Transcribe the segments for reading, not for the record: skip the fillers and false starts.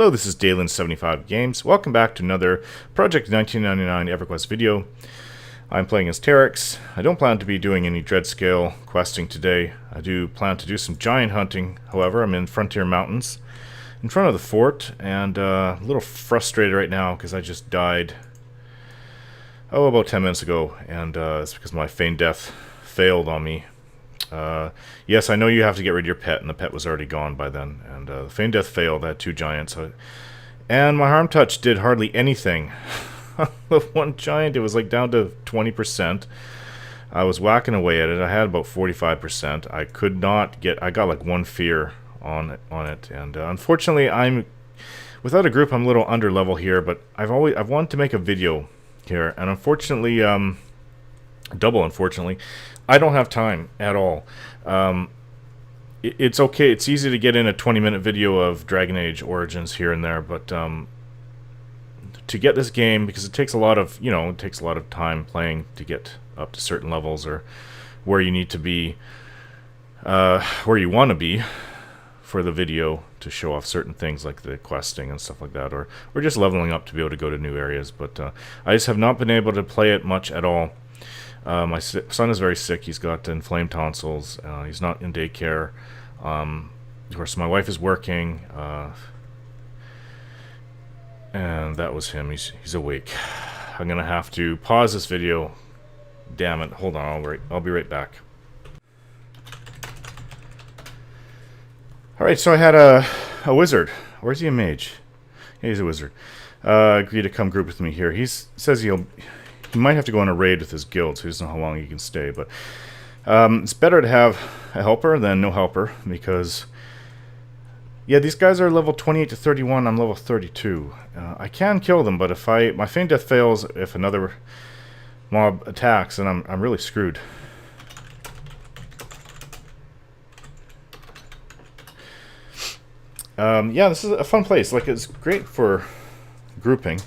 Hello, this is Dalen75 Games. Welcome back to another Project 1999 EverQuest video. I'm playing as Terikz. I don't plan to be doing any dread scale questing today. I do plan to do some giant hunting, however. I'm in Frontier Mountains, in front of the fort, and a little frustrated right now because I just died, about 10 minutes ago, and it's because my feigned death failed on me. Yes, I know you have to get rid of your pet, and the pet was already gone by then. And the feigned death failed. I had two giants, and my harm touch did hardly anything. The one giant, it was like down to 20%. I was whacking away at it. I had about 45%. I could not get. I got like one fear on it, and unfortunately, I'm without a group. I'm a little under level here, but I've wanted to make a video here, and unfortunately, double unfortunately, I don't have time at all. It's okay. It's easy to get in a 20-minute video of Dragon Age Origins here and there, but to get this game, because it takes a lot of, it takes a lot of time playing to get up to certain levels or where you need to be, where you want to be for the video to show off certain things like the questing and stuff like that, or just leveling up to be able to go to new areas. But I just have not been able to play it much at all. My son is very sick. He's got inflamed tonsils. He's not in daycare. Of course, my wife is working, and that was him. He's awake. I'm gonna have to pause this video. Damn it! Hold on. I'll be right back. All right. So I had a wizard. Or is he a mage? Yeah, he's a wizard. Agreed to come group with me here. He says he might have to go on a raid with his guild, so he doesn't know how long he can stay. But it's better to have a helper than no helper, because yeah, these guys are level 28 to 31. I'm level 32. I can kill them, but if my feign death fails, if another mob attacks, then I'm really screwed. Yeah, this is a fun place. Like, it's great for grouping.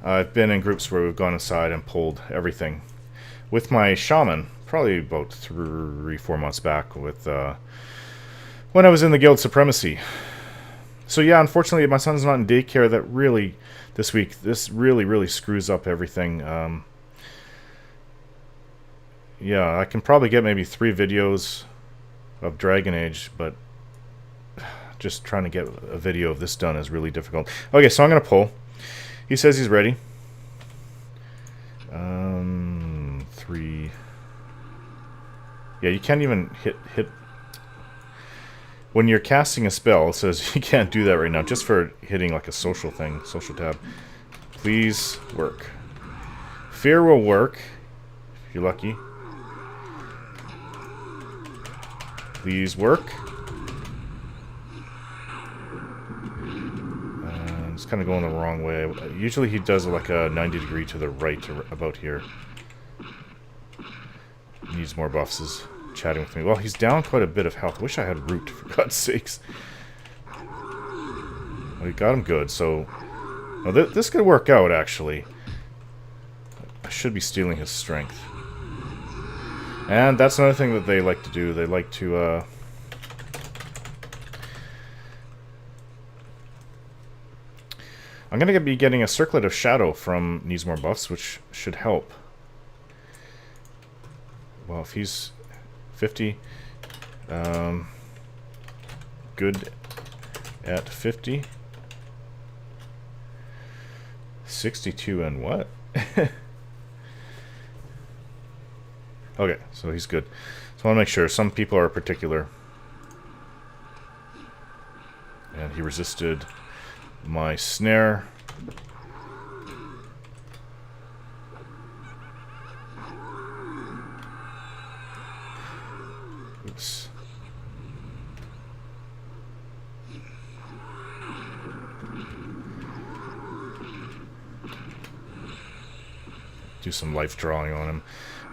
I've been in groups where we've gone inside and pulled everything. With my shaman, probably about 3-4 months back, with when I was in the guild Supremacy. So yeah, unfortunately my son's not in daycare. That really, this week, this really screws up everything. Yeah, I can probably get maybe 3 videos of Dragon Age, but just trying to get a video of this done is really difficult. Okay, so I'm going to pull. He says he's ready. 3. Yeah, you can't even hit. When you're casting a spell, it says you can't do that right now, just for hitting like a social thing, social tab. Please work. Fear will work, if you're lucky. Please work. It's kind of going the wrong way. Usually he does like a 90-degree to the right, about here. He needs more buffs. Is chatting with me. Well, he's down quite a bit of health. Wish I had root, for God's sakes. Well, we got him good, so this could work out, actually. I should be stealing his strength. And that's another thing that they like to do. They like to I'm going to be getting a Circlet of Shadow from Needs More Buffs, which should help. Well, if he's 50, good at 50. 62 and what? Okay, so he's good. So I want to make sure. Some people are particular. And he resisted my snare. Oops. Do some life drawing on him.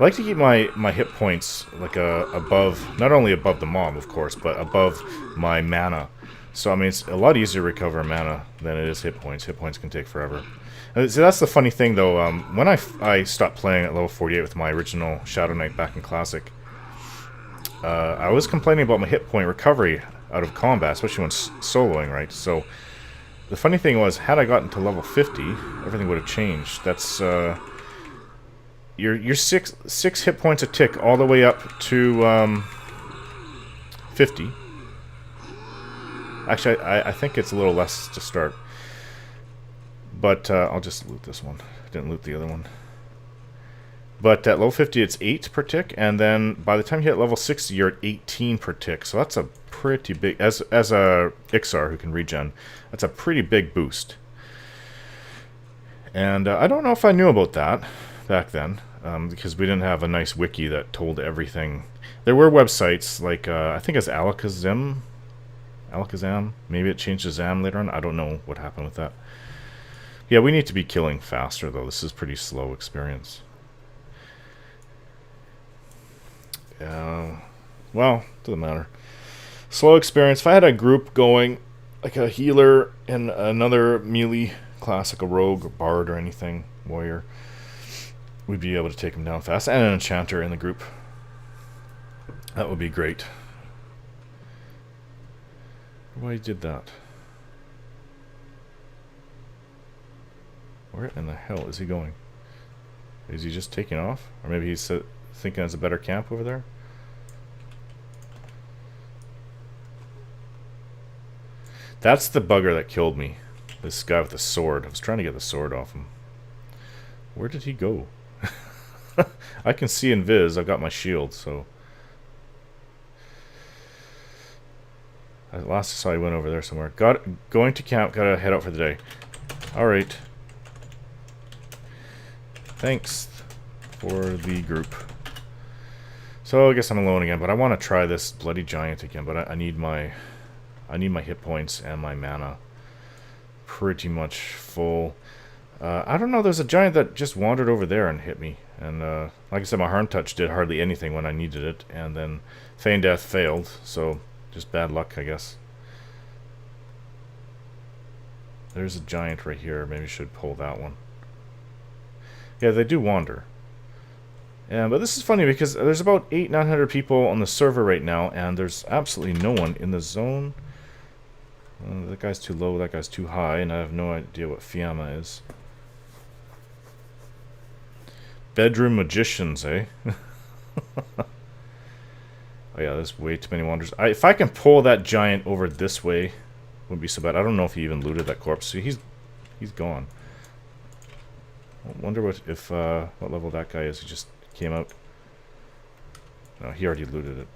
I like to keep my hit points like above, not only above the mob, of course, but above my mana. So, I mean, it's a lot easier to recover mana than it is hit points. Hit points can take forever. So that's the funny thing, though. When I stopped playing at level 48 with my original Shadow Knight back in Classic, I was complaining about my hit point recovery out of combat, especially when soloing, right? So the funny thing was, had I gotten to level 50, everything would have changed. That's your six hit points a tick all the way up to 50. Actually, I think it's a little less to start. But I'll just loot this one. Didn't loot the other one. But at level 50, it's 8 per tick, and then by the time you hit level 60, you're at 18 per tick. So that's a pretty big, as a Iksar who can regen, that's a pretty big boost. And I don't know if I knew about that back then, because we didn't have a nice wiki that told everything. There were websites like, I think it's Alakazam, maybe it changed to Zam later on. I don't know what happened with that. Yeah, we need to be killing faster, though. This is pretty slow experience. Well, doesn't matter. Slow experience. If I had a group going, like a healer and another melee class, like a rogue or bard or anything, warrior, we'd be able to take them down fast. And an enchanter in the group. That would be great. Why did that? Where in the hell is he going? Is he just taking off? Or maybe he's thinking there's a better camp over there? That's the bugger that killed me. This guy with the sword. I was trying to get the sword off him. Where did he go? I can see invis. I've got my shield, so... Last I saw he went over there somewhere. Going to camp. Gotta head out for the day. Alright. Thanks for the group. So I guess I'm alone again, but I want to try this bloody giant again, but I need my hit points and my mana pretty much full. I don't know, there's a giant that just wandered over there and hit me. And like I said, my Harm Touch did hardly anything when I needed it, and then Feign Death failed, so just bad luck, I guess. There's a giant right here, maybe I should pull that one. Yeah, they do wander. Yeah, but this is funny because there's about 900 people on the server right now, and there's absolutely no one in the zone. That guy's too low, that guy's too high, and I have no idea what Fiamma is. Bedroom magicians, eh? Oh yeah, there's way too many wanders. If I can pull that giant over this way, wouldn't be so bad. I don't know if he even looted that corpse. See, he's gone. I wonder what level that guy is. He just came out. No, he already looted it.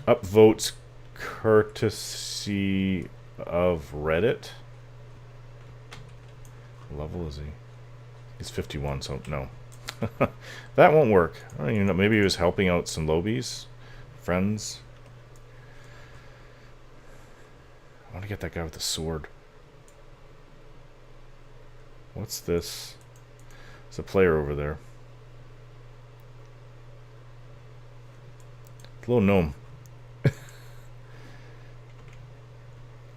Upvotes courtesy of Reddit. What level is he? He's 51, so no. That won't work. I don't even know. Maybe he was helping out some lobies, friends. I want to get that guy with the sword. What's this? There's a player over there. Little gnome.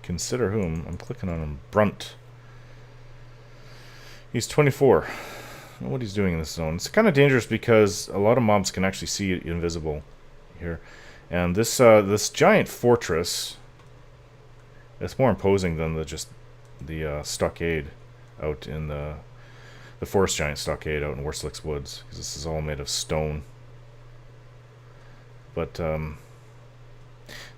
Consider whom? I'm clicking on him. Brunt. He's 24. I don't know what he's doing in this zone. It's kind of dangerous because a lot of mobs can actually see it invisible here. And this this giant fortress, it's more imposing than the stockade out in the forest giant stockade out in Worslick's Woods, because this is all made of stone. But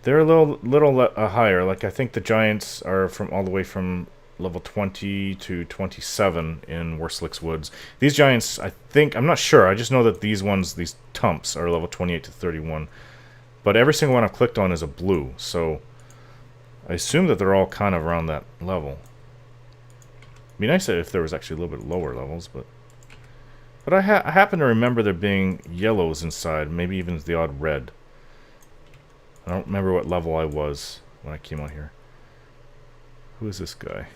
they're a little higher. Like I think the giants are from all the way from level 20 to 27 in Worslick's Woods. These giants, I'm not sure. I just know that these tumps are level 28 to 31. But every single one I've clicked on is a blue, so I assume that they're all kind of around that level. It'd be nice if there was actually a little bit lower levels, but I happen to remember there being yellows inside, maybe even the odd red. I don't remember what level I was when I came out here. Who is this guy?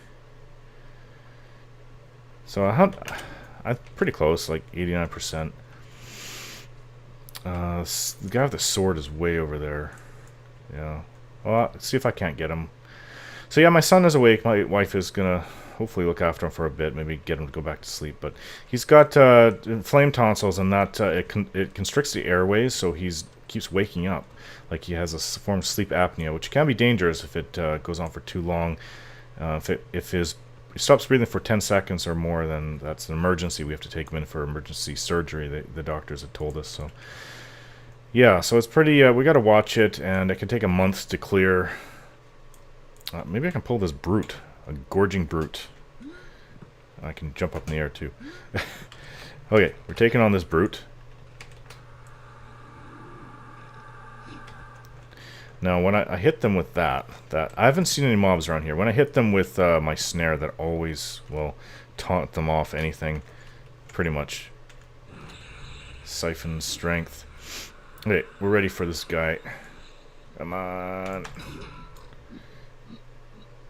So I'm pretty close, like 89%. The guy with the sword is way over there. Yeah. Well, let's see if I can't get him. So yeah, my son is awake. My wife is gonna hopefully look after him for a bit, maybe get him to go back to sleep. But he's got inflamed tonsils, and that it constricts the airways, so he's keeps waking up, like he has a form of sleep apnea, which can be dangerous if it goes on for too long. If he stops breathing for 10 seconds or more, then that's an emergency. We have to take him in for emergency surgery, the doctors had told us. So yeah, so it's pretty, we got to watch it, and it can take a month to clear. Maybe I can pull this brute, a gorging brute. I can jump up in the air too. Okay, we're taking on this brute. Now, when I hit them with that, I haven't seen any mobs around here. When I hit them with my snare, that always will taunt them off anything, pretty much. Siphon strength. Okay, we're ready for this guy. Come on.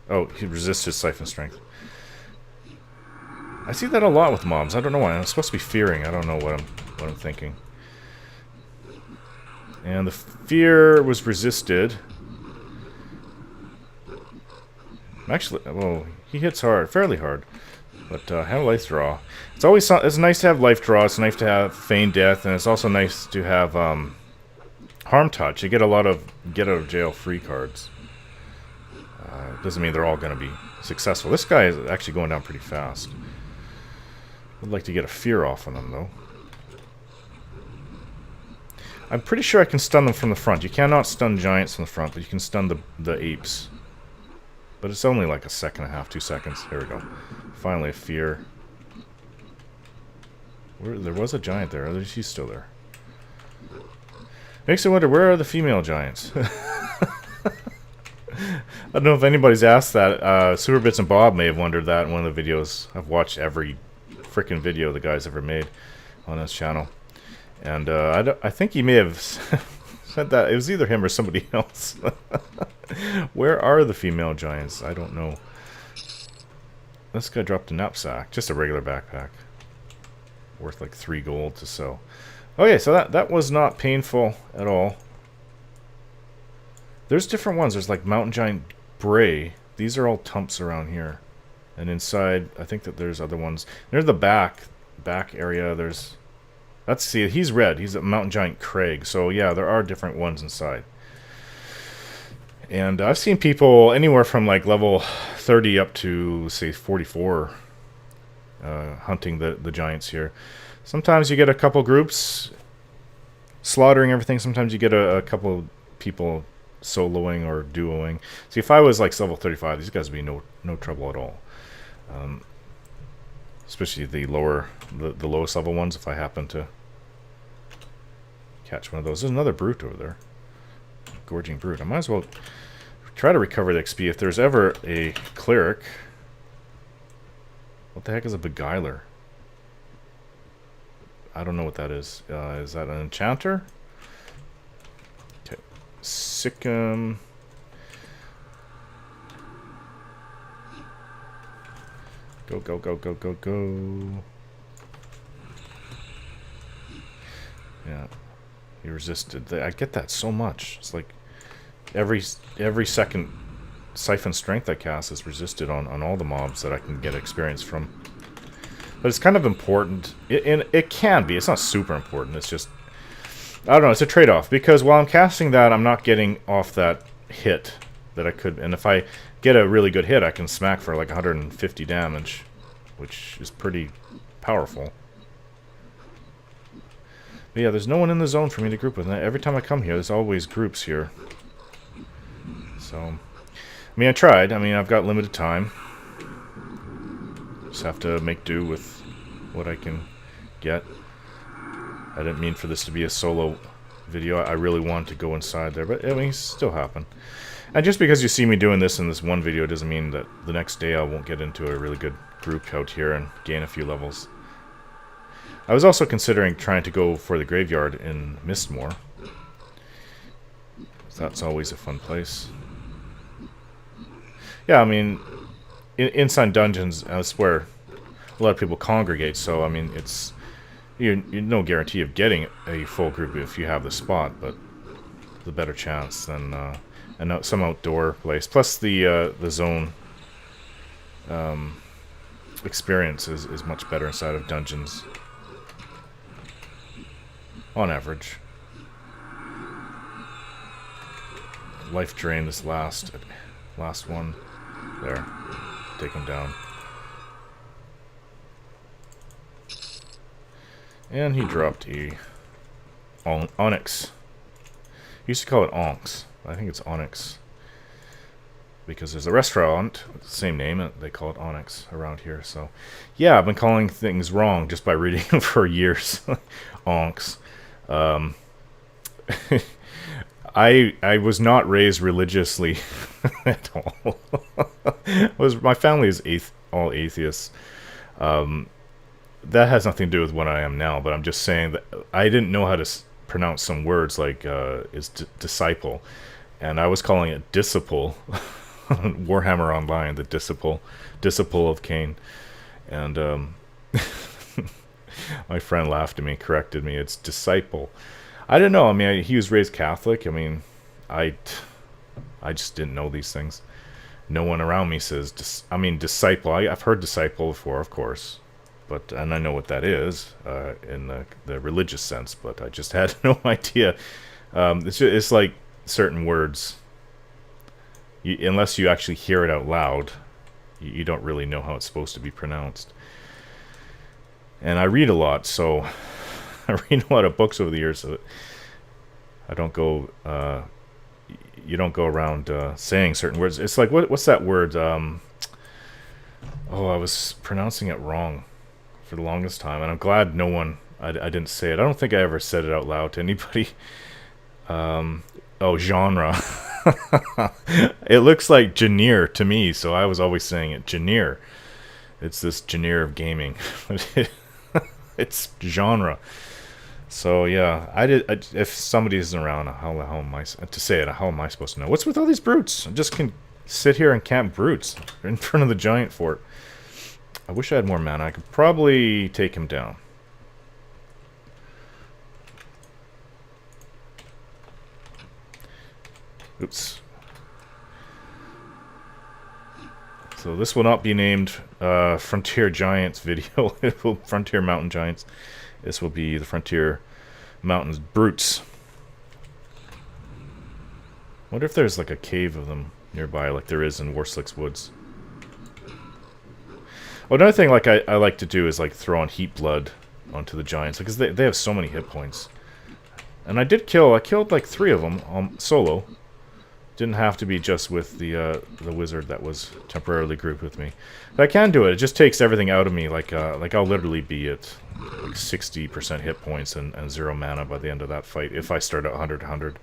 Oh, he resists his siphon strength. I see that a lot with mobs. I don't know why. I'm supposed to be fearing. I don't know what I'm thinking. And the fear was resisted. Actually, well, he hits hard, fairly hard. But have life draw. It's nice to have life draw. It's nice to have feign death, and it's also nice to have harm touch. You get a lot of get out of jail free cards. Doesn't mean they're all going to be successful. This guy is actually going down pretty fast. I'd like to get a fear off on him, though. I'm pretty sure I can stun them from the front. You cannot stun giants from the front, but you can stun the apes. But it's only like a second and a half, 2 seconds. Here we go. Finally, a fear. There was a giant there. She's still there. Makes me wonder, where are the female giants? I don't know if anybody's asked that. Super Bits and Bob may have wondered that in one of the videos. I've watched every freaking video the guy's ever made on his channel. And I think he may have said that. It was either him or somebody else. Where are the female giants? I don't know. This guy dropped a knapsack. Just a regular backpack. Worth like 3 gold to sell. Okay, so that was not painful at all. There's different ones. There's like Mountain Giant Bray. These are all tumps around here. And inside, I think that there's other ones. Near the back area, there's... Let's see, he's red. He's a Mountain Giant Craig. So yeah, there are different ones inside. And I've seen people anywhere from like level 30 up to, say, 44 hunting the giants here. Sometimes you get a couple groups slaughtering everything. Sometimes you get a couple people soloing or duoing. See, if I was like level 35, these guys would be no trouble at all. Especially the lowest level ones, if I happen to catch one of those. There's another brute over there. Gorging brute. I might as well try to recover the XP. If there's ever a cleric... What the heck is a beguiler? I don't know what that is. Is that an enchanter? Okay. Sikkim. Go, go, go, go, go, go. Yeah. He resisted. I get that so much. It's like every second siphon strength I cast is resisted on all the mobs that I can get experience from. But it's kind of important. It can be. It's not super important. It's just... I don't know. It's a trade-off. Because while I'm casting that, I'm not getting off that hit that I could... And if I get a really good hit, I can smack for like 150 damage. Which is pretty powerful. But yeah, there's no one in the zone for me to group with. Every time I come here, there's always groups here. So... I mean, I tried. I mean, I've got limited time. Just have to make do with what I can get. I didn't mean for this to be a solo video. I really wanted to go inside there, but I mean, it still happened. And just because you see me doing this in this one video doesn't mean that the next day I won't get into a really good group out here and gain a few levels. I was also considering trying to go for the graveyard in Mistmore. That's always a fun place. Yeah, I mean, inside dungeons, that's where a lot of people congregate, so, I mean, it's... You're no guarantee of getting a full group if you have the spot, but the better chance than some outdoor place. Plus, the zone experience is much better inside of dungeons. On average. life drain this last one. There. Take him down. And he dropped a onyx. Used to call it onx. I think it's onyx. Because there's a restaurant, same name, they call it onyx around here. So, yeah, I've been calling things wrong just by reading them for years. Onx. I was not raised religiously at all. My family is all atheists. That has nothing to do with what I am now, but I'm just saying that I didn't know how to pronounce some words like disciple, and I was calling it disciple. Warhammer Online, the disciple of Cain, and my friend laughed at me, corrected me. It's disciple. I don't know. I mean, he was raised Catholic. I mean, I just didn't know these things. No one around me says. Disciple. I've heard disciple before, of course, and I know what that is in the religious sense. But I just had no idea. It's like certain words. Unless you actually hear it out loud, you don't really know how it's supposed to be pronounced. And I read a lot, so I read a lot of books over the years, so I don't go. You don't go around saying certain words. It's like what's that word? I was pronouncing it wrong for the longest time, and I'm glad no one. I didn't say it. I don't think I ever said it out loud to anybody. Genre. It looks like Janier to me, so I was always saying it. Janier. It's this Janier of gaming. It's genre. So yeah, if somebody isn't around, how am I to say it? How am I supposed to know? What's with all these brutes? I just can sit here and camp brutes in front of the giant fort. I wish I had more mana. I could probably take him down. Oops. So this will not be named Frontier Giants video. It will Frontier Mountain Giants. This will be the Frontier Mountains Brutes. Wonder if there's like a cave of them nearby, like there is in Warslick's Woods. Oh, another thing like I like to do is like throw on heat blood onto the giants, because they have so many hit points. And I killed like 3 of them solo. Didn't have to be just with the wizard that was temporarily grouped with me. But I can do it. It just takes everything out of me. Like I'll literally be at like 60% hit points and 0 mana by the end of that fight if I start at 100-100.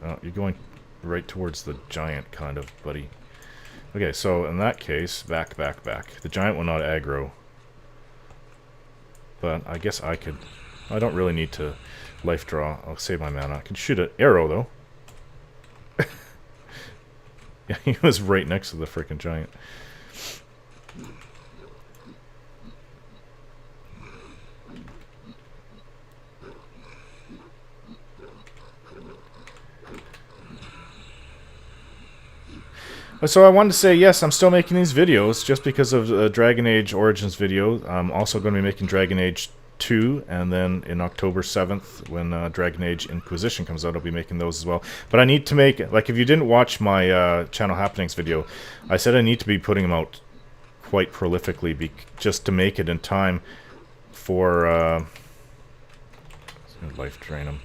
Oh, you're going right towards the giant, kind of, buddy. Okay, so in that case, back. The giant will not aggro. But I guess I could. I don't really need to life draw. I'll save my mana. I can shoot an arrow though. Yeah, he was right next to the frickin' giant. So I wanted to say, yes, I'm still making these videos just because of Dragon Age Origins video. I'm also going to be making Dragon Age 2, and then in October 7th, when Dragon Age Inquisition comes out, I'll be making those as well. But I need to make, like, if you didn't watch my Channel Happenings video, I said I need to be putting them out quite prolifically just to make it in time for, life drain them,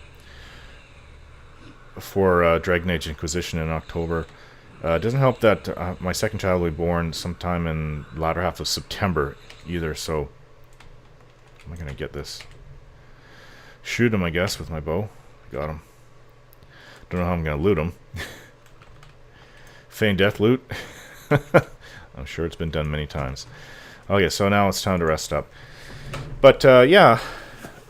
for Dragon Age Inquisition in October. It doesn't help that my second child will be born sometime in the latter half of September either, so am I going to get this? Shoot him, I guess, with my bow. Got him. Don't know how I'm going to loot him. Feign death loot. I'm sure it's been done many times. Okay, so now it's time to rest up. But, yeah,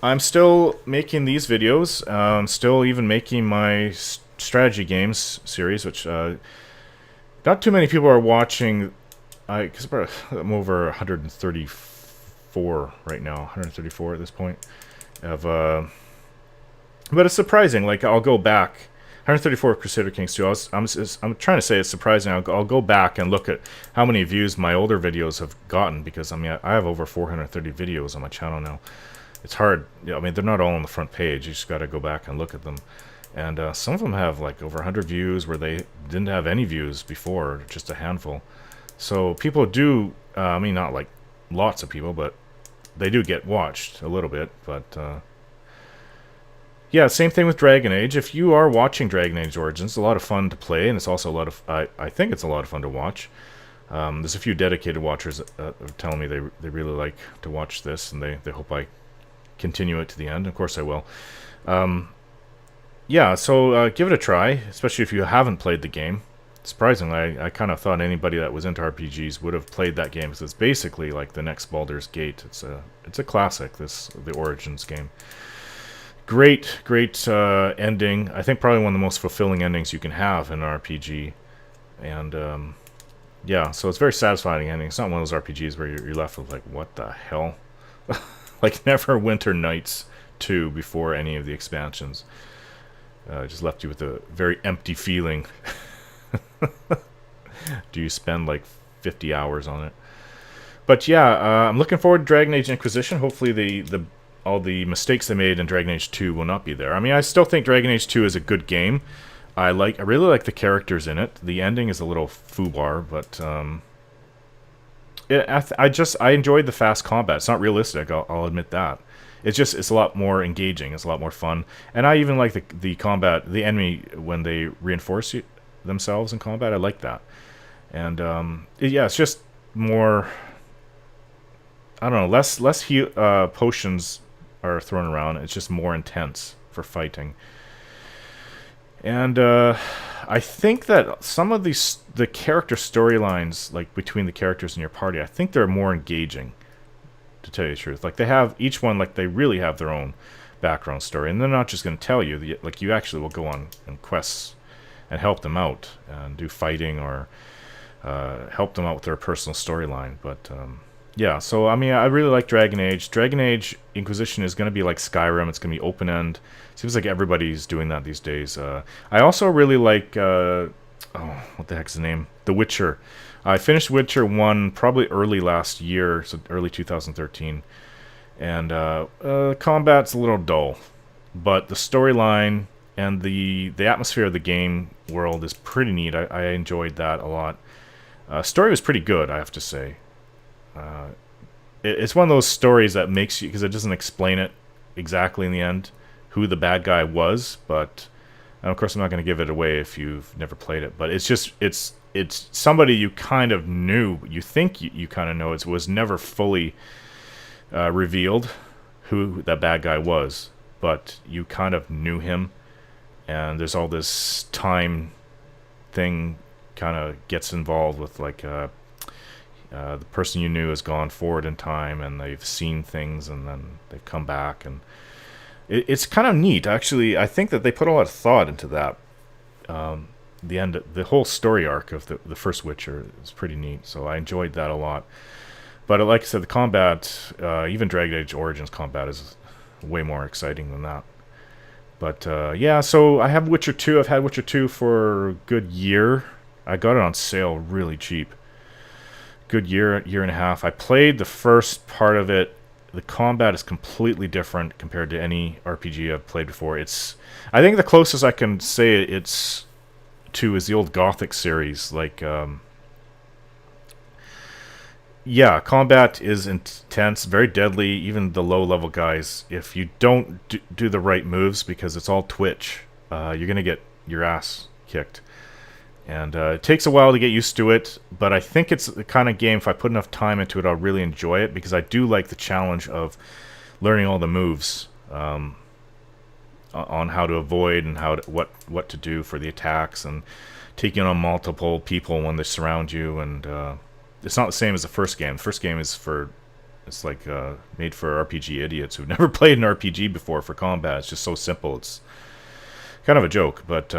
I'm still making these videos. Still even making my strategy games series, which... not too many people are watching, because I'm over 134 right now, 134 at this point. But it's surprising, like, I'll go back. 134 Crusader Kings 2. I'm trying to say it's surprising. I'll go back and look at how many views my older videos have gotten, because I mean I have over 430 videos on my channel now. It's hard. I mean, they're not all on the front page. You just got to go back and look at them. And some of them have like over 100 views where they didn't have any views before, just a handful. So people do, I mean, not like lots of people, but they do get watched a little bit. But yeah, same thing with Dragon Age. If you are watching Dragon Age Origins, it's a lot of fun to play, and it's also a lot of, I think it's a lot of fun to watch. There's a few dedicated watchers that are telling me they really like to watch this, and they hope I continue it to the end. Of course I will. Yeah, so give it a try, especially if you haven't played the game. Surprisingly, I kind of thought anybody that was into RPGs would have played that game, because it's basically like the next Baldur's Gate. It's a classic, the Origins game. Great ending. I think probably one of the most fulfilling endings you can have in an RPG. And yeah, so it's very satisfying ending. It's not one of those RPGs where you're left with like, what the hell? Like Neverwinter Nights 2 before any of the expansions. Just left you with a very empty feeling. Do you spend like 50 hours on it? But yeah, I'm looking forward to Dragon Age Inquisition. Hopefully all the mistakes they made in Dragon Age 2 will not be there. I mean, I still think Dragon Age 2 is a good game. I really like the characters in it. The ending is a little foobar, but I enjoyed the fast combat. It's not realistic, I'll admit that. It's a lot more engaging. It's a lot more fun, and I even like the combat, the enemy when they reinforce themselves in combat. I like that, and yeah, it's just more. I don't know, less potions are thrown around. It's just more intense for fighting. And I think that some of the character storylines, like between the characters in your party, I think they're more engaging, to tell you the truth. Like they have each one, like they really have their own background story, and they're not just going to tell you. Like you actually will go on quests and help them out and do fighting, or help them out with their personal storyline. But yeah, so I mean, I really like Dragon Age. Dragon Age Inquisition is going to be like Skyrim. It's going to be open end. Seems like everybody's doing that these days. I also really like, oh, what the heck's the name? The Witcher. I finished Witcher 1 probably early last year, so early 2013. And combat's a little dull. But the storyline and the atmosphere of the game world is pretty neat. I enjoyed that a lot. Story was pretty good, I have to say. It's one of those stories that makes you, because it doesn't explain it exactly in the end, who the bad guy was, but and of course I'm not going to give it away if you've never played it, but it's just it's somebody you kind of knew, you think you kind of know. It was never fully revealed who that bad guy was, but you kind of knew him, and there's all this time thing kind of gets involved with, like the person you knew has gone forward in time, and they've seen things, and then they've come back, and it's kind of neat, actually. I think that they put a lot of thought into that. The whole story arc of the first Witcher is pretty neat, so I enjoyed that a lot. But like I said, the combat, even Dragon Age Origins combat, is way more exciting than that. But yeah, so I have Witcher 2. I've had Witcher 2 for a good year. I got it on sale really cheap. Good year and a half. I played the first part of it. The combat is completely different compared to any RPG I've played before. I think the closest I can say it's to is the old Gothic series. Like, yeah, combat is intense, very deadly. Even the low-level guys, if you don't do the right moves, because it's all twitch, you're gonna get your ass kicked. And it takes a while to get used to it, but I think it's the kind of game, if I put enough time into it, I'll really enjoy it, because I do like the challenge of learning all the moves on how to avoid and what to do for the attacks, and taking on multiple people when they surround you. And it's not the same as the first game. The first game is like made for RPG idiots who've never played an RPG before for combat. It's just so simple. It's kind of a joke. But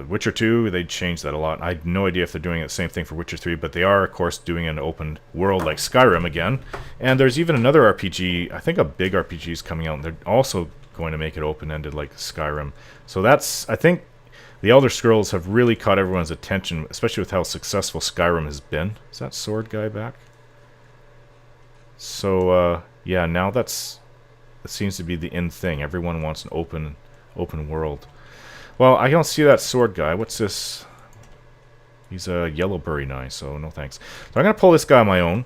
Witcher 2, they changed that a lot. I had no idea if they're doing the same thing for Witcher 3, but they are, of course, doing an open world like Skyrim again. And there's even another RPG, I think a big RPG is coming out, and they're also going to make it open-ended like Skyrim. So that's, I think, the Elder Scrolls have really caught everyone's attention, especially with how successful Skyrim has been. Is that sword guy back? So, yeah, now it seems to be the in thing. Everyone wants an open world. Well, I don't see that sword guy. What's this? He's a yellow berry knight, so no thanks. So I'm going to pull this guy on my own.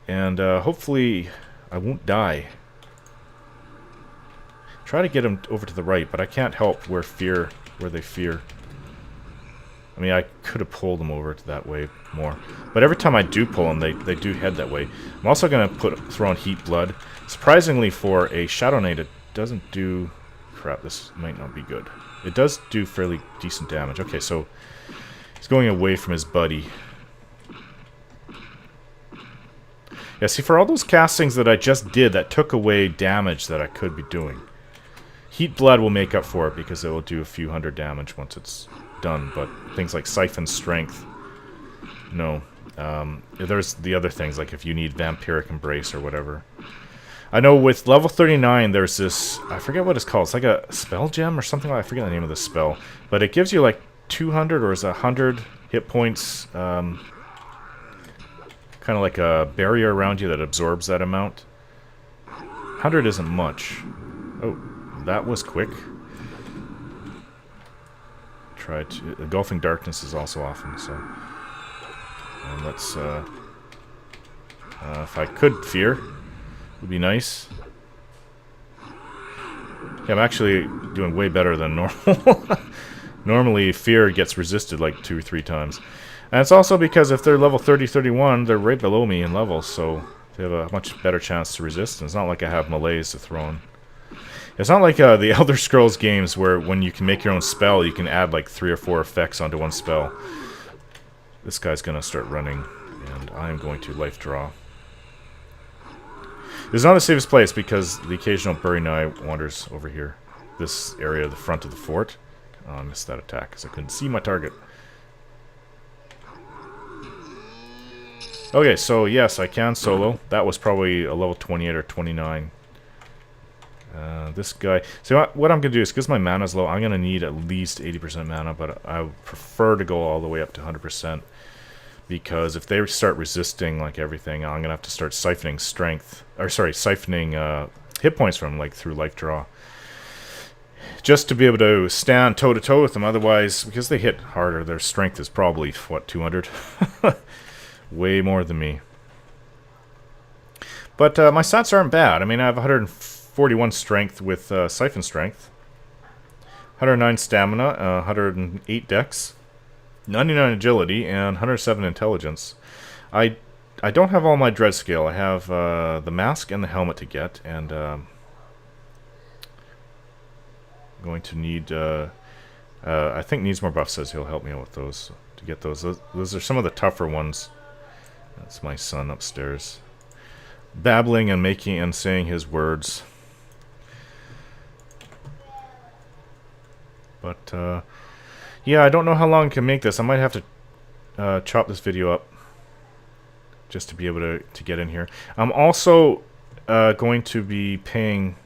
And hopefully I won't die. Try to get him over to the right, but I can't help where they fear. I mean, I could have pulled them over to that way more. But every time I do pull them, they do head that way. I'm also going to throw on Heat Blood. Surprisingly, for a Shadow Knight, it doesn't do... Crap, this might not be good. It does do fairly decent damage. Okay, so he's going away from his buddy. Yeah, see, for all those castings that I just did, that took away damage that I could be doing. Heat Blood will make up for it because it will do a few hundred damage once it's done, but things like Siphon Strength, no. There's the other things, like if you need Vampiric Embrace or whatever. I know with level 39, there's this, I forget what it's called, it's like a spell gem or something, I forget the name of the spell, but it gives you like 200 or is it 100 hit points, kind of like a barrier around you that absorbs that amount. 100 isn't much. Oh, that was quick. Try to... Engulfing Darkness is also awesome, so... And let's, if I could fear, would be nice. Yeah, I'm actually doing way better than normal. Normally, fear gets resisted like 2 or 3 times. And it's also because if they're level 30, 31, they're right below me in levels, so they have a much better chance to resist. And it's not like I have melees to throw in. It's not like the Elder Scrolls games where when you can make your own spell, you can add like 3 or 4 effects onto one spell. This guy's going to start running, and I'm going to life draw. It's not the safest place because the occasional Berry Knight wanders over here. This area, the front of the fort. Oh, I missed that attack because I couldn't see my target. Okay, so yes, I can solo. That was probably a level 28 or 29. This guy... So what I'm going to do is, because my mana's low, I'm going to need at least 80% mana, but I would prefer to go all the way up to 100%. Because if they start resisting like everything, I'm going to have to start siphoning strength... Or sorry, siphoning hit points from them, like through life draw. Just to be able to stand toe-to-toe with them. Otherwise, because they hit harder, their strength is probably, what, 200? Way more than me. But my stats aren't bad. I mean, I have 141 strength with Siphon Strength, 109 stamina, 108 dex, 99 agility, and 107 intelligence. I don't have all my dread scale. I have the mask and the helmet to get, and going to need... I think Needs More Buff says he'll help me out with those to get those. Those are some of the tougher ones. That's my son upstairs, babbling and making and saying his words. But yeah, I don't know how long I can make this. I might have to chop this video up just to be able to get in here. I'm also going to be paying,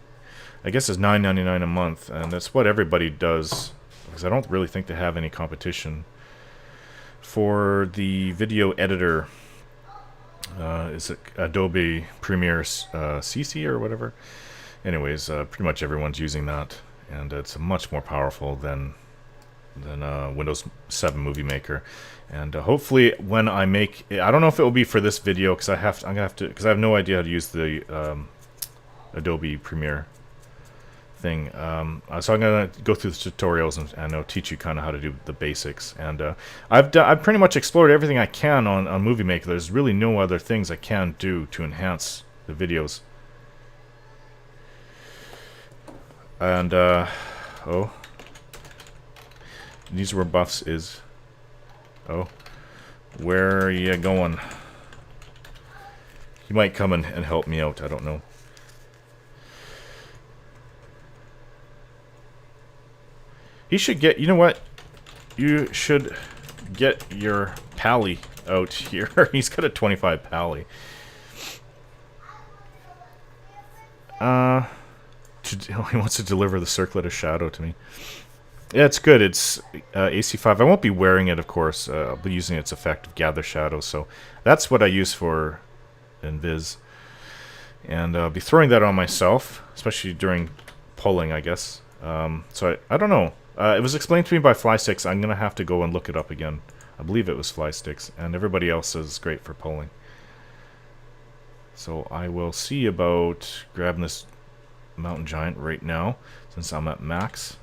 I guess it's $9.99 a month, and that's what everybody does, because I don't really think they have any competition for the video editor. Is it Adobe Premiere CC or whatever? Anyways, pretty much everyone's using that, and it's much more powerful than Windows 7 Movie Maker. And hopefully, when I make, I don't know if it will be for this video because I'm gonna have to, because I have no idea how to use the Adobe Premiere thing. So I'm gonna go through the tutorials and I'll teach you kind of how to do the basics. And I've pretty much explored everything I can on Movie Maker. There's really no other things I can do to enhance the videos. And oh, these were buffs is. Oh, where are you going? He might come and help me out. I don't know. He should get, you know what? You should get your pally out here. He's got a 25 pally. He wants to deliver the Circlet of Shadow to me. Yeah, it's good. It's AC5. I won't be wearing it, of course. I'll be using its effect of Gather Shadow, so that's what I use for Invis. And I'll be throwing that on myself, especially during pulling, I guess. So I don't know. It was explained to me by Flysticks. I'm going to have to go and look it up again. I believe it was Flysticks, and everybody else says it's great for pulling. So I will see about grabbing this Mountain Giant right now, since I'm at max.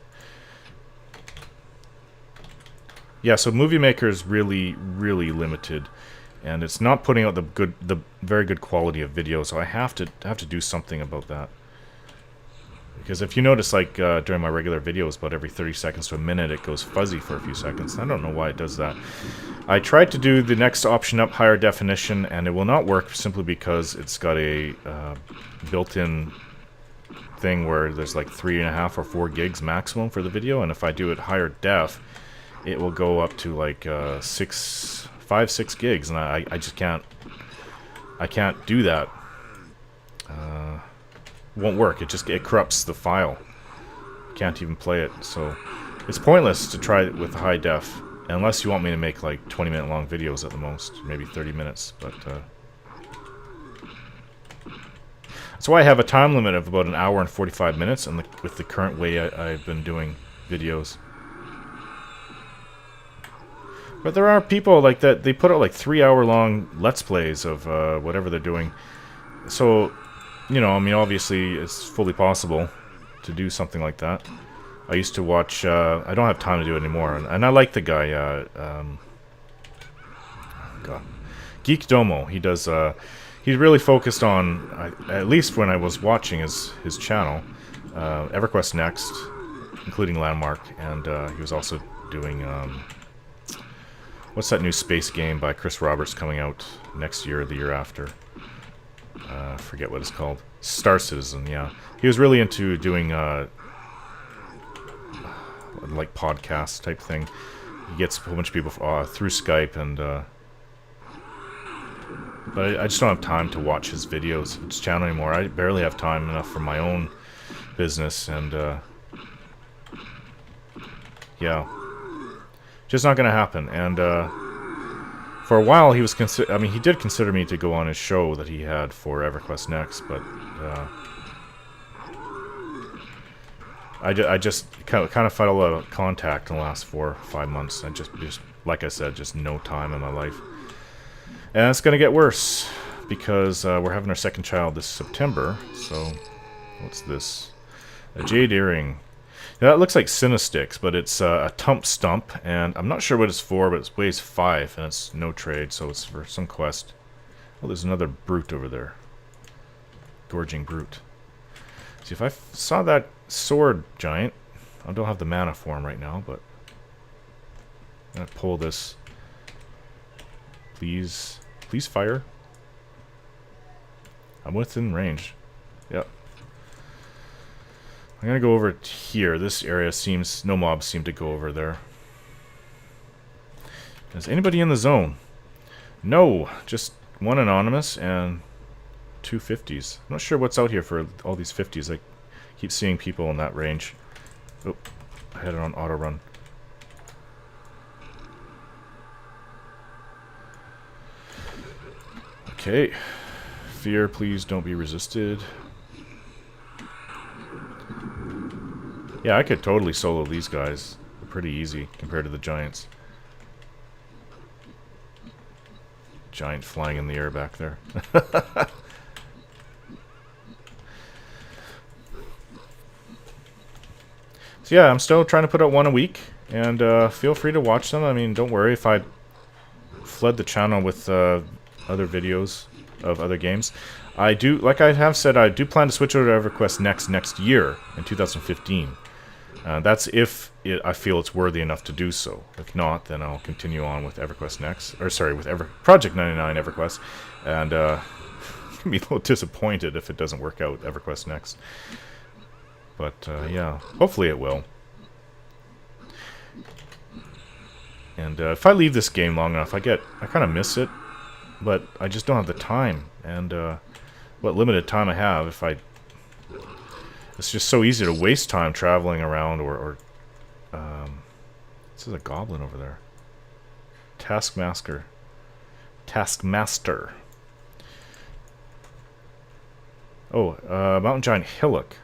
Yeah, so Movie Maker is really, really limited, and it's not putting out the very good quality of video. So I have to do something about that. Because if you notice, like during my regular videos, about every 30 seconds to a minute, it goes fuzzy for a few seconds. I don't know why it does that. I tried to do the next option up, higher definition, and it will not work simply because it's got a built-in thing where there's like 3.5 or 4 gigs maximum for the video, and if I do it higher def, it will go up to like 5, 6 gigs, and I just can't. I can't do that. Won't work. It corrupts the file. Can't even play it. So it's pointless to try it with high def, unless you want me to make like 20-minute long videos at the most, maybe 30 minutes. But that's why I have a time limit of about 1 hour and 45 minutes, and with the current way I've been doing videos. But there are people like that, they put out like 3-hour-long Let's Plays of whatever they're doing. So, you know, I mean, obviously it's fully possible to do something like that. I used to watch, I don't have time to do it anymore, and I like the guy, God, Geek Domo. He does, he's really focused on, at least when I was watching his channel, EverQuest Next, including Landmark, and he was also doing, what's that new space game by Chris Roberts coming out next year or the year after? I forget what it's called. Star Citizen, yeah. He was really into doing, like, podcast type thing. He gets a whole bunch of people through Skype, and, but I just don't have time to watch his videos, his channel anymore. I barely have time enough for my own business, and, yeah. Just not going to happen, and for a while he was I mean, he did consider me to go on his show that he had for EverQuest Next, but I just kind of fell out of contact in the last 4 or 5 months. I just like I said, just no time in my life, and it's going to get worse because we're having our second child this September. So, what's this? A jade earring. Now, that looks like Cinesticks, but it's a Tump Stump, and I'm not sure what it's for, but it weighs 5, and it's no trade, so it's for some quest. Oh, there's another brute over there. Gorging brute. See, if I saw that sword giant, I don't have the mana for him right now, but I'm going to pull this. Please fire. I'm within range. Yep. I'm gonna go over here. This area seems, no mobs seem to go over there. Is anybody in the zone? No, just one anonymous and 2 50s. I'm not sure what's out here for all these 50s. I keep seeing people in that range. Oh, I had it on auto run. Okay. Fear, please don't be resisted. Yeah, I could totally solo these guys. They're pretty easy compared to the giants. Giant flying in the air back there. So yeah, I'm still trying to put out one a week, and feel free to watch them. I mean, don't worry if I fled the channel with other videos of other games. I do, like I have said, I do plan to switch over to EverQuest next year in 2015. That's if I feel it's worthy enough to do so. If not, then I'll continue on with EverQuest Next, or sorry, with Project 99 EverQuest, and be a little disappointed if it doesn't work out with EverQuest Next. But yeah, hopefully it will. And if I leave this game long enough, I kind of miss it, but I just don't have the time, and what limited time I have, it's just so easy to waste time traveling around or This is a goblin over there. Taskmaster. Taskmaster. Oh, Mountain Giant Hillock.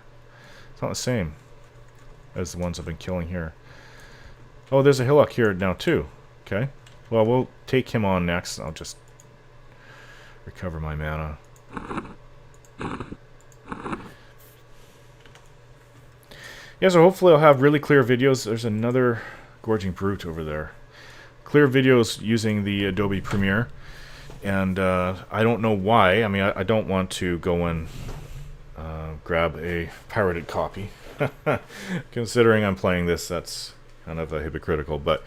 It's not the same as the ones I've been killing here. Oh, there's a Hillock here now too. Okay. Well, we'll take him on next. I'll just recover my mana. Yeah, so hopefully I'll have really clear videos. There's another Gorging Brute over there. Clear videos using the Adobe Premiere. And I don't know why. I mean, I don't want to go and grab a pirated copy. Considering I'm playing this, that's kind of hypocritical. But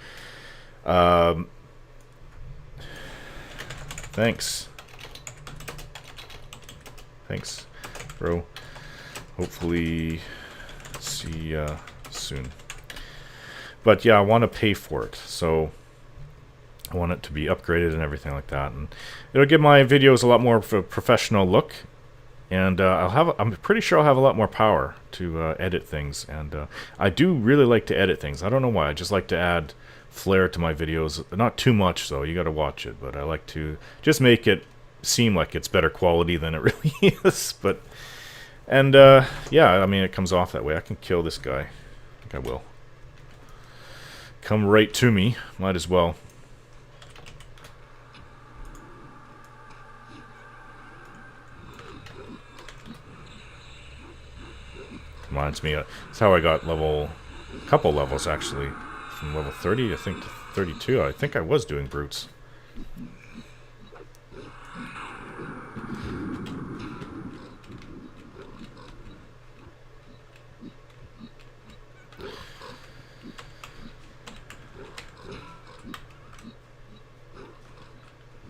thanks. Thanks, bro. Hopefully see soon. But yeah, I want to pay for it. So I want it to be upgraded and everything like that, and it'll give my videos a lot more of a professional look, and I'm pretty sure I'll have a lot more power to edit things, and I do really like to edit things. I don't know why, I just like to add flair to my videos. Not too much though, you gotta watch it, but I like to just make it seem like it's better quality than it really is. But and yeah, I mean, it comes off that way. I can kill this guy. I think I will. Come right to me, might as well. Reminds me, that's how I got a couple levels actually, from level 30 I think to 32. I think I was doing brutes.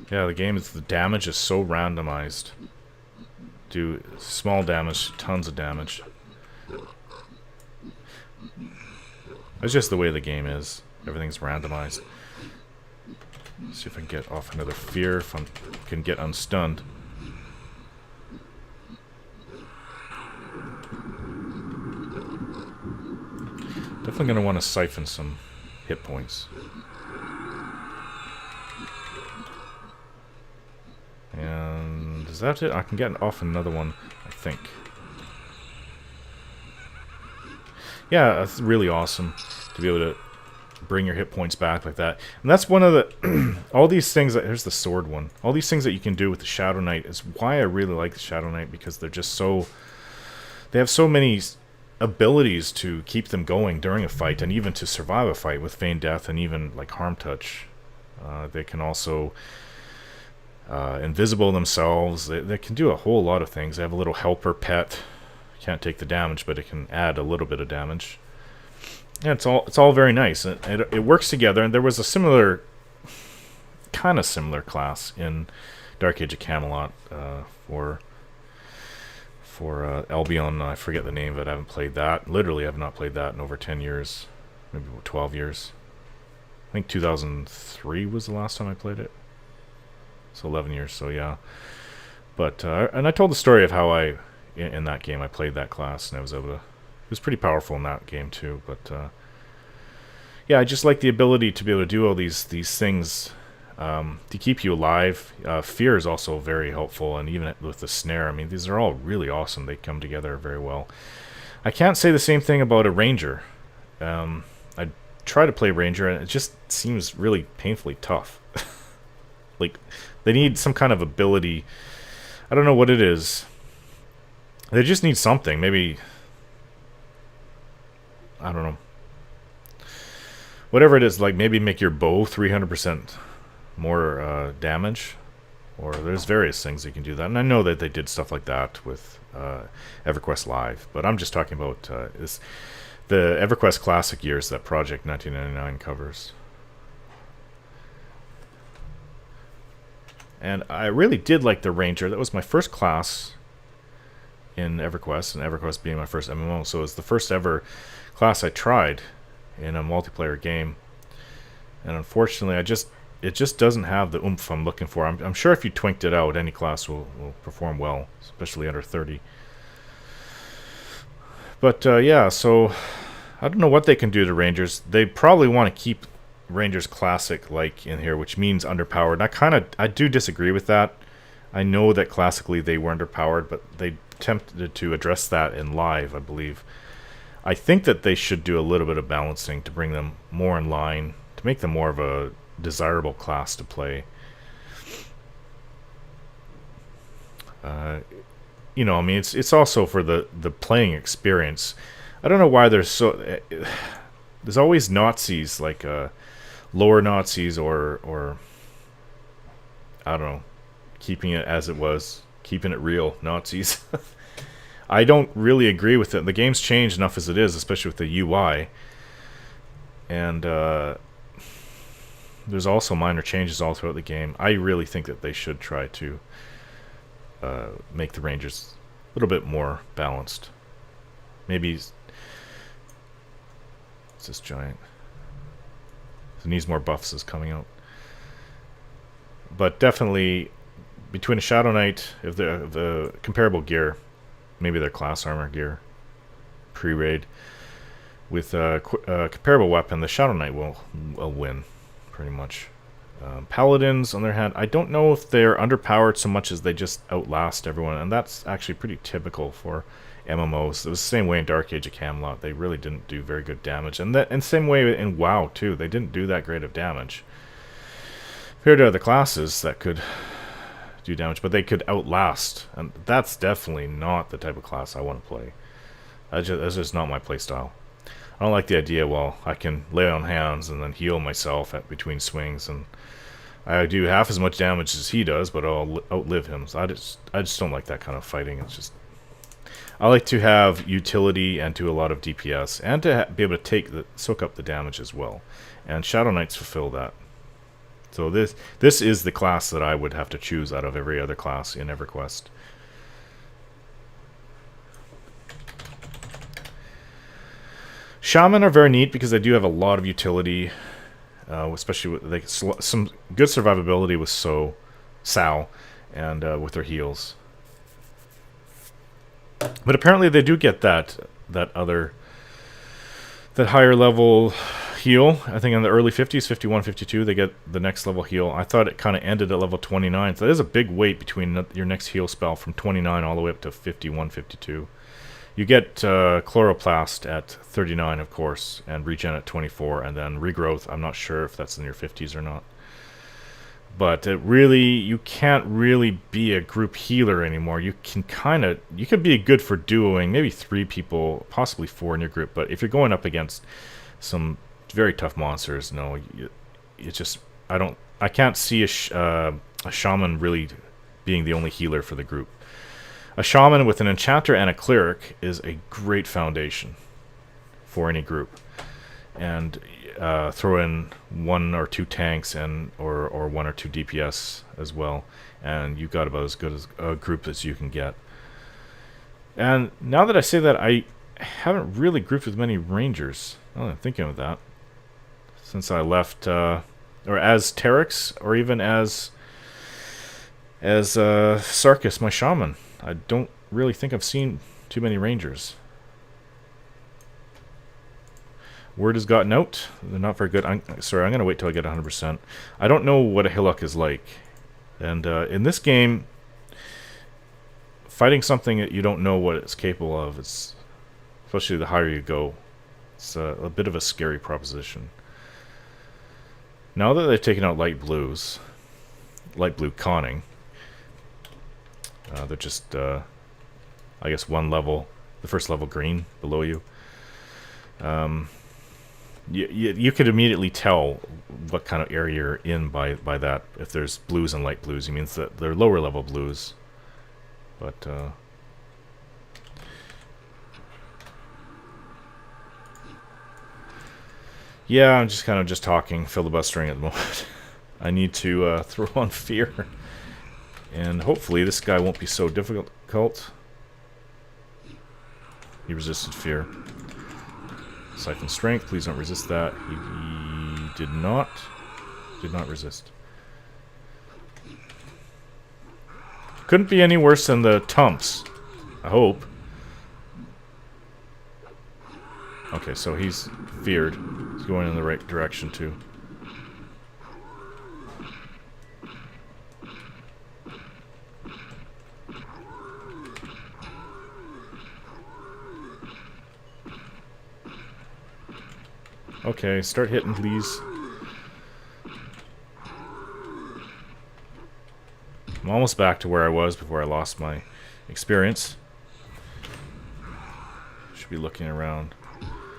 Yeah, the damage is so randomized. Do small damage, tons of damage. That's just the way the game is. Everything's randomized. See if I can get off another fear, if I can get unstunned. Definitely going to want to siphon some hit points. And is that it? I can get off another one, I think. Yeah, it's really awesome to be able to bring your hit points back like that. And that's one of the all these things that, here's the sword one. All these things that you can do with the Shadow Knight is why I really like the Shadow Knight, because they're just so, they have so many abilities to keep them going during a fight, and even to survive a fight with Feign Death, and even like Harm Touch. They can also invisible themselves. They can do a whole lot of things. They have a little helper pet. Can't take the damage, but it can add a little bit of damage. Yeah, it's all very nice. It works together. And there was a kind of similar class in Dark Age of Camelot for Albion. I forget the name of it. I haven't played that. Literally, I have not played that in over 10 years, maybe 12 years. I think 2003 was the last time I played it. So 11 years. So yeah. But and I told the story of how in that game I played that class, and I was able to, it was pretty powerful in that game too. But yeah, I just like the ability to be able to do all these things to keep you alive. Fear is also very helpful, and even with the snare, I mean, these are all really awesome. They come together very well. I can't say the same thing about a ranger. I try to play ranger, and it just seems really painfully tough. Like, they need some kind of ability. I don't know what it is. They just need something. Maybe, I don't know. Whatever it is, like maybe make your bow 300% more damage. Or there's various things you can do that. And I know that they did stuff like that with EverQuest Live. But I'm just talking about the EverQuest Classic years that Project 1999 covers. And I really did like the Ranger. That was my first class in EverQuest, and EverQuest being my first MMO, so it was the first ever class I tried in a multiplayer game. And unfortunately, it just doesn't have the oomph I'm looking for. I'm sure if you twinked it out, any class will perform well, especially under 30. But yeah, so I don't know what they can do to Rangers. They probably want to keep Rangers Classic like in here, which means underpowered. I do disagree with that. I know that classically they were underpowered, but they attempted to address that in live, I believe. I think that they should do a little bit of balancing to bring them more in line, to make them more of a desirable class to play. You know, I mean, it's also for the playing experience. I don't know why there's always Nazis, like lower Nazis or I don't know, keeping it as it was, keeping it real Nazis. I don't really agree with it. The game's changed enough as it is, especially with the UI. And there's also minor changes all throughout the game. I really think that they should try to make the Rangers a little bit more balanced. Maybe... It's this giant. It needs more buffs is coming out. But definitely, between a Shadow Knight, if the comparable gear, maybe their class armor gear, pre-raid, with a comparable weapon, the Shadow Knight will win, pretty much. Paladins, on their hand, I don't know if they're underpowered so much as they just outlast everyone, and that's actually pretty typical for MMOs. It was the same way in Dark Age of Camelot. They really didn't do very good damage, and same way in WoW too. They didn't do that great of damage compared to other classes that could do damage, but they could outlast, and that's definitely not the type of class I want to play. That's just not my playstyle. I don't like the idea, well, I can lay on hands and then heal myself between swings, and I do half as much damage as he does, but I'll outlive him. So I just don't like that kind of fighting. It's just, I like to have utility and do a lot of DPS, and to be able to soak up the damage as well. And Shadow Knights fulfill that. So this is the class that I would have to choose out of every other class in EverQuest. Shaman are very neat because they do have a lot of utility, especially with some good survivability with Sao, and with their heals. But apparently they do get that higher level heal. I think in the early 50s, 51, 52, they get the next level heal. I thought it kind of ended at level 29. So there's a big wait between your next heal spell from 29 all the way up to 51, 52. You get Chloroplast at 39, of course, and Regen at 24, and then Regrowth. I'm not sure if that's in your 50s or not. But you can't really be a group healer anymore. You could be good for duoing, maybe 3 people, possibly 4 in your group. But if you're going up against some very tough monsters, no, I can't see a shaman really being the only healer for the group. A shaman with an enchanter and a cleric is a great foundation for any group, and throw in 1 or 2 tanks or 1 or 2 DPS as well, and you've got about as good as a group as you can get. And now that I say that, I haven't really grouped with many Rangers. Now that I'm thinking of that, since I left, or as Terikz, or even as Sarkis, my shaman. I don't really think I've seen too many Rangers. Word has gotten out. They're not very good. I'm going to wait till I get 100%. I don't know what a Hillock is like. And in this game, fighting something that you don't know what it's capable of, especially the higher you go, it's a bit of a scary proposition. Now that they've taken out light blue conning, they're just, I guess, one level, the first level green below you. You could immediately tell what kind of area you're in by that. If there's blues and light blues, it means that they're lower level blues. But yeah, I'm just kind of talking, filibustering at the moment. I need to throw on fear. And hopefully this guy won't be so difficult. He resisted fear. Siphon strength, please don't resist that. He did not resist. Couldn't be any worse than the Tumps, I hope. Okay, so he's feared. He's going in the right direction too. Okay, start hitting, please. I'm almost back to where I was before I lost my experience. Should be looking around.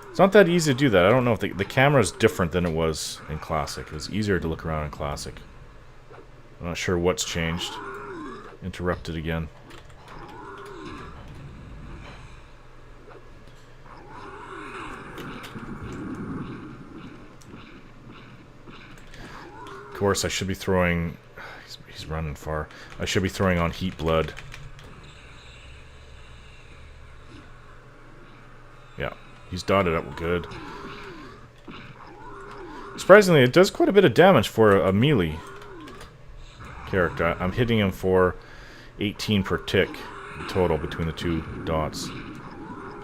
It's not that easy to do that. I don't know if the camera is different than it was in Classic. It was easier to look around in Classic. I'm not sure what's changed. Interrupted again. Of course, I should be throwing... He's running far. I should be throwing on Heat Blood. Yeah, he's dotted up good. Surprisingly, it does quite a bit of damage for a melee character. I'm hitting him for 18 per tick in total between the two dots,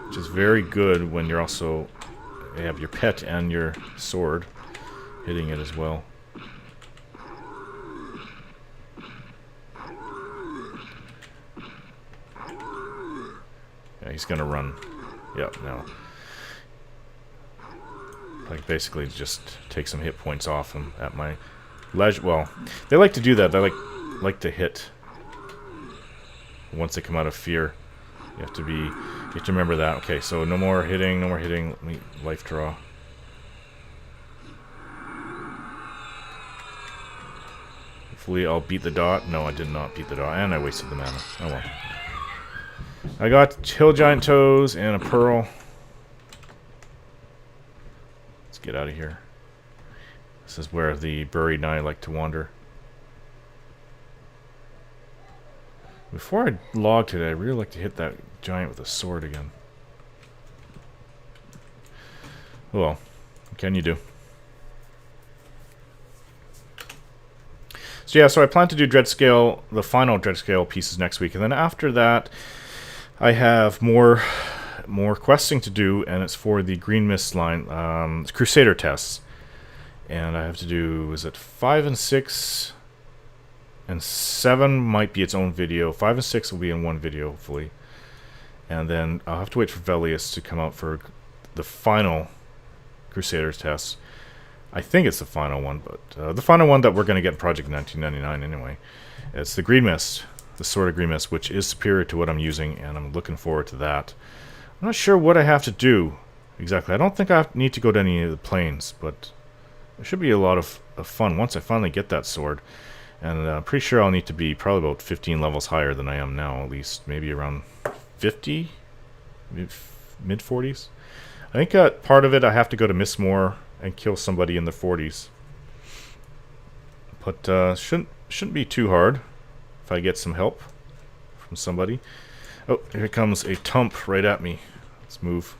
which is very good when you're also... You have your pet and your sword hitting it as well. Yeah, he's gonna run. Yep, no. Like, basically just take some hit points off him at my leisure. Well, they like to do that. They like to hit once they come out of fear. You have to remember that. Okay, so no more hitting, no more hitting. Let me life draw. Hopefully I'll beat the dot. No, I did not beat the dot, and I wasted the mana. Oh well. I got Hill Giant Toes and a Pearl. Let's get out of here. This is where the Buried Knight like to wander. Before I log today, I'd really like to hit that giant with a sword again. Well, what can you do? So yeah, so I plan to do Dreadscale, the final Dreadscale pieces next week, and then after that, I have more questing to do, and it's for the Green Mist line, Crusader tests, and I have to do, is it 5 and 6, and 7 might be its own video. 5 and 6 will be in one video, hopefully, and then I'll have to wait for Velius to come out for the final Crusaders test. I think it's the final one, but the final one that we're going to get in Project 1999 anyway. It's the Green Mist, the Sword of Green Mist, which is superior to what I'm using, and I'm looking forward to that. I'm not sure what I have to do exactly. I don't think I need to go to any of the planes, but it should be a lot of fun once I finally get that sword. And I'm pretty sure I'll need to be probably about 15 levels higher than I am now, at least. Maybe around 50? Mid-40s? I think part of it I have to go to Mistmoor and kill somebody in the 40s. But shouldn't be too hard if I get some help from somebody. Oh, here comes a Tump right at me. Let's move.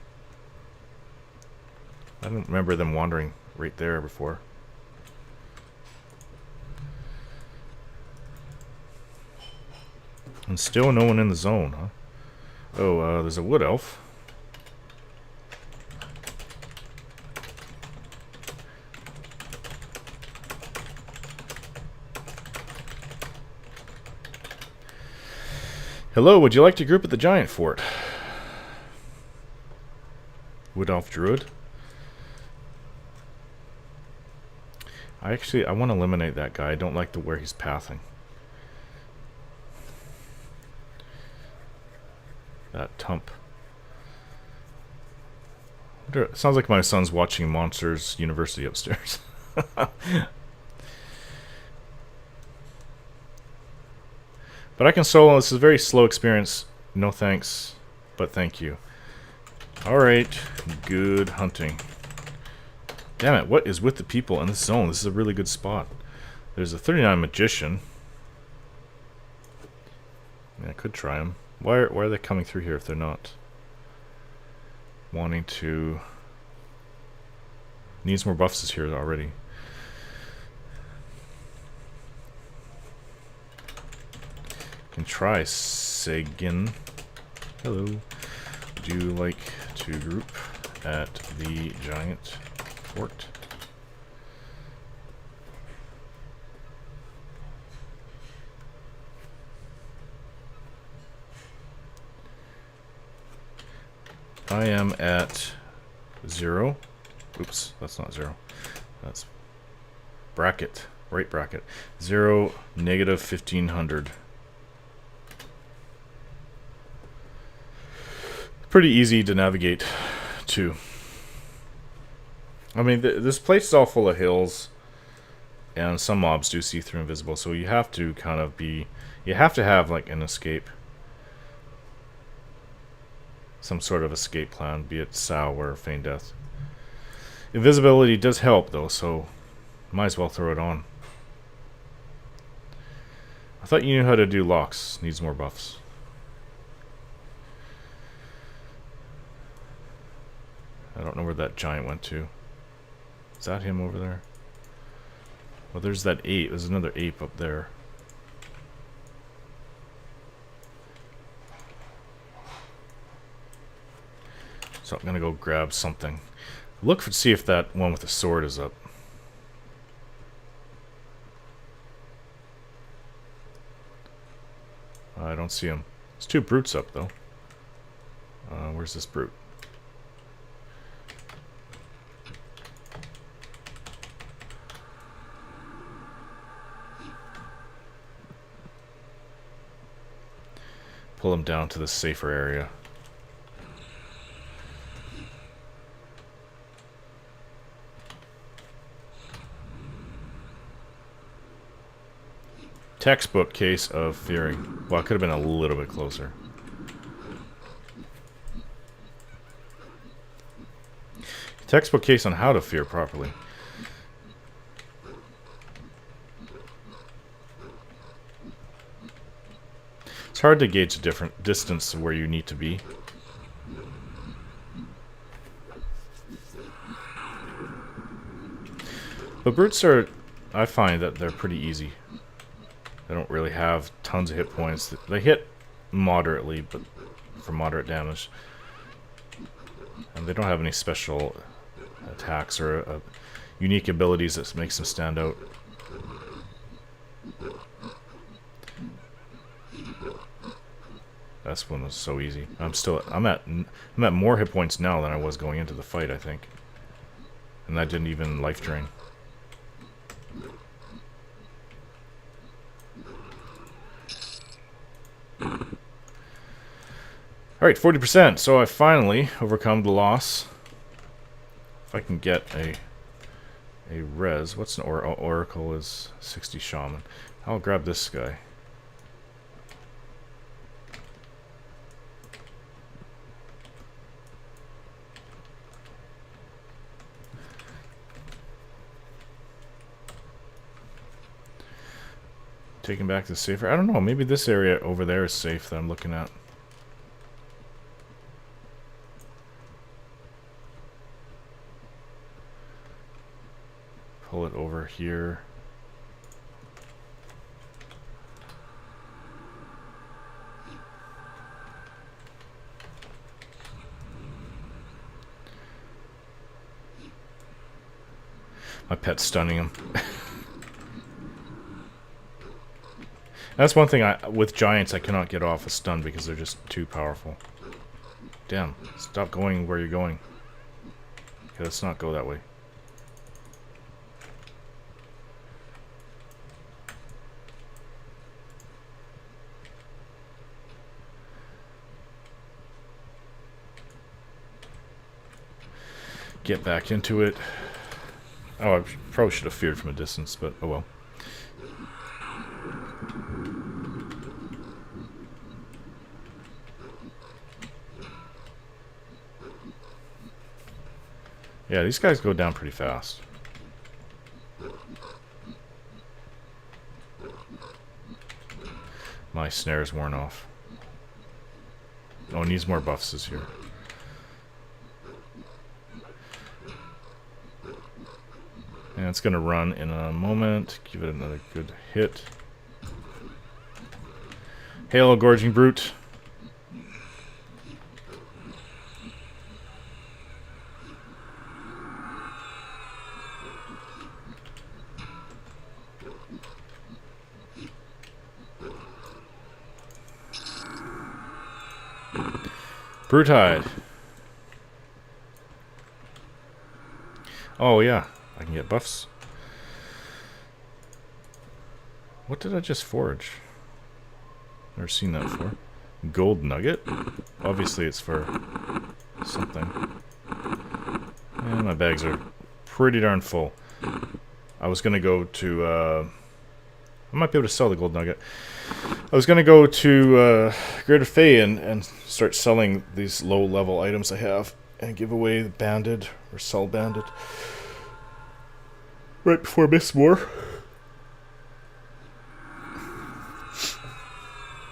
I don't remember them wandering right there before. And still no one in the zone, huh? Oh, there's a Wood Elf. Hello, would you like to group at the Giant Fort? Wood Elf Druid. I want to eliminate that guy. I don't like where he's pathing. That Tump. It sounds like my son's watching Monsters University upstairs. But I can solo. This is a very slow experience. No thanks, but thank you. Alright, good hunting. Damn it, what is with the people in this zone? This is a really good spot. There's a 39 Magician. Yeah, I could try them. Why are they coming through here if they're not wanting to? Needs more buffs here already. Can try Sagan. Hello. Would you like to group at the giant fort. I am at 0. Oops, that's not 0. That's bracket, right bracket. 0, negative 1500. Pretty easy to navigate to. I mean, this place is all full of hills, and some mobs do see through invisible, so you have to kind of be, you have to have like an escape, some sort of escape plan, be it Sao or Feign Death. Invisibility does help though, so might as well throw it on. I thought you knew how to do locks. Needs more buffs. I don't know where that giant went to. Is that him over there? Well, there's that ape. There's another ape up there. So I'm gonna go grab something. Look for see if that one with the sword is up. I don't see him. There's 2 brutes up though. Where's this brute? Pull him down to the safer area. Textbook case of fearing. Well, it could have been a little bit closer. Textbook case on how to fear properly. It's hard to gauge a different distance where you need to be. But brutes are, I find that they're pretty easy. They don't really have tons of hit points. They hit moderately, but for moderate damage. And they don't have any special attacks or unique abilities that makes them stand out. This one was so easy. I'm at more hit points now than I was going into the fight, I think. And that didn't even life drain. Alright, 40%. So I finally overcome the loss. If I can get a res. What's an oracle is 60 shaman. I'll grab this guy. Taking back the safer. I don't know. Maybe this area over there is safe that I'm looking at. Pull it over here. My pet's stunning him. That's one thing with giants I cannot get off a stun because they're just too powerful. Damn, stop going where you're going. Okay, let's not go that way. Get back into it. Oh, I probably should have feared from a distance, but oh well. Yeah, these guys go down pretty fast. My snare's worn off. Oh, it needs more buffs this year. And it's going to run in a moment. Give it another good hit. Hail, Gorging Brute. Brutide. Oh yeah, I can get buffs. What did I just forge? Never seen that before. Gold nugget? Obviously it's for something. And my bags are pretty darn full. I was gonna go to I might be able to sell the gold nugget. I was gonna go to Greater Fey and start selling these low level items I have and give away the banded or sell banded right before Miss War.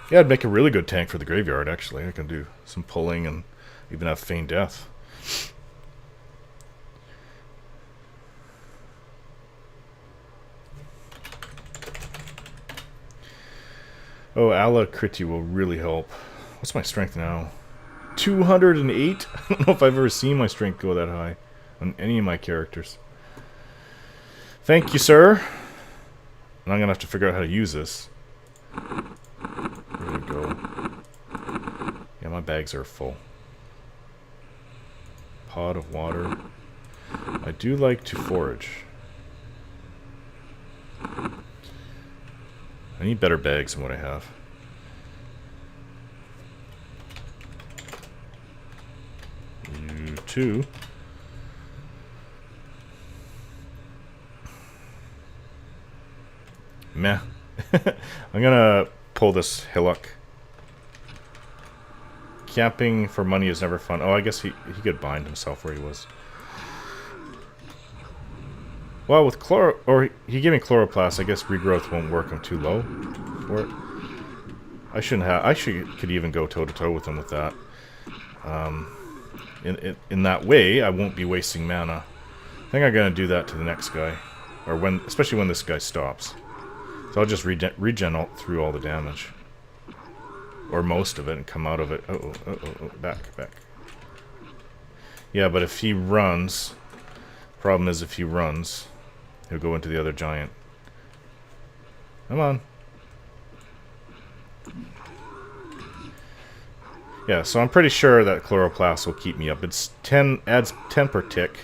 Yeah, I'd make a really good tank for the graveyard actually. I can do some pulling and even have feign death. Oh, Alacrity will really help. What's my strength now? 208? I don't know if I've ever seen my strength go that high on any of my characters. Thank you, sir. And I'm going to have to figure out how to use this. There we go. Yeah, my bags are full. Pot of water. I do like to forage. I need better bags than what I have. You too. Meh. I'm gonna pull this hillock. Camping for money is never fun. Oh, I guess he could bind himself where he was. Well, with he gave me chloroplast. I guess regrowth won't work. I'm too low for it. I shouldn't have. Could even go toe to toe with him with that. In that way, I won't be wasting mana. I think I'm gonna do that to the next guy, or especially when this guy stops. So I'll just regen through all the damage, or most of it, and come out of it. Oh, back. Yeah, but if he runs, problem is if he runs, he'll go into the other giant. Come on. Yeah, so I'm pretty sure that chloroplast will keep me up. It's 10, adds 10 per tick.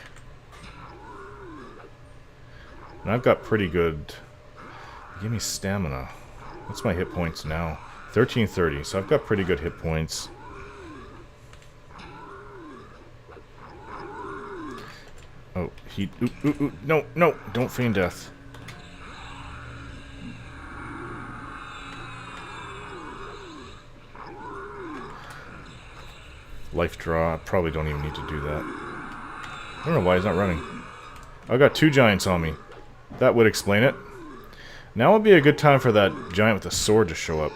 And I've got pretty good. Give me stamina. What's my hit points now? 1330. So I've got pretty good hit points. Oh, he. Ooh, no, don't feign death. Life draw. I probably don't even need to do that. I don't know why he's not running. I've got 2 giants on me. That would explain it. Now would be a good time for that giant with a sword to show up.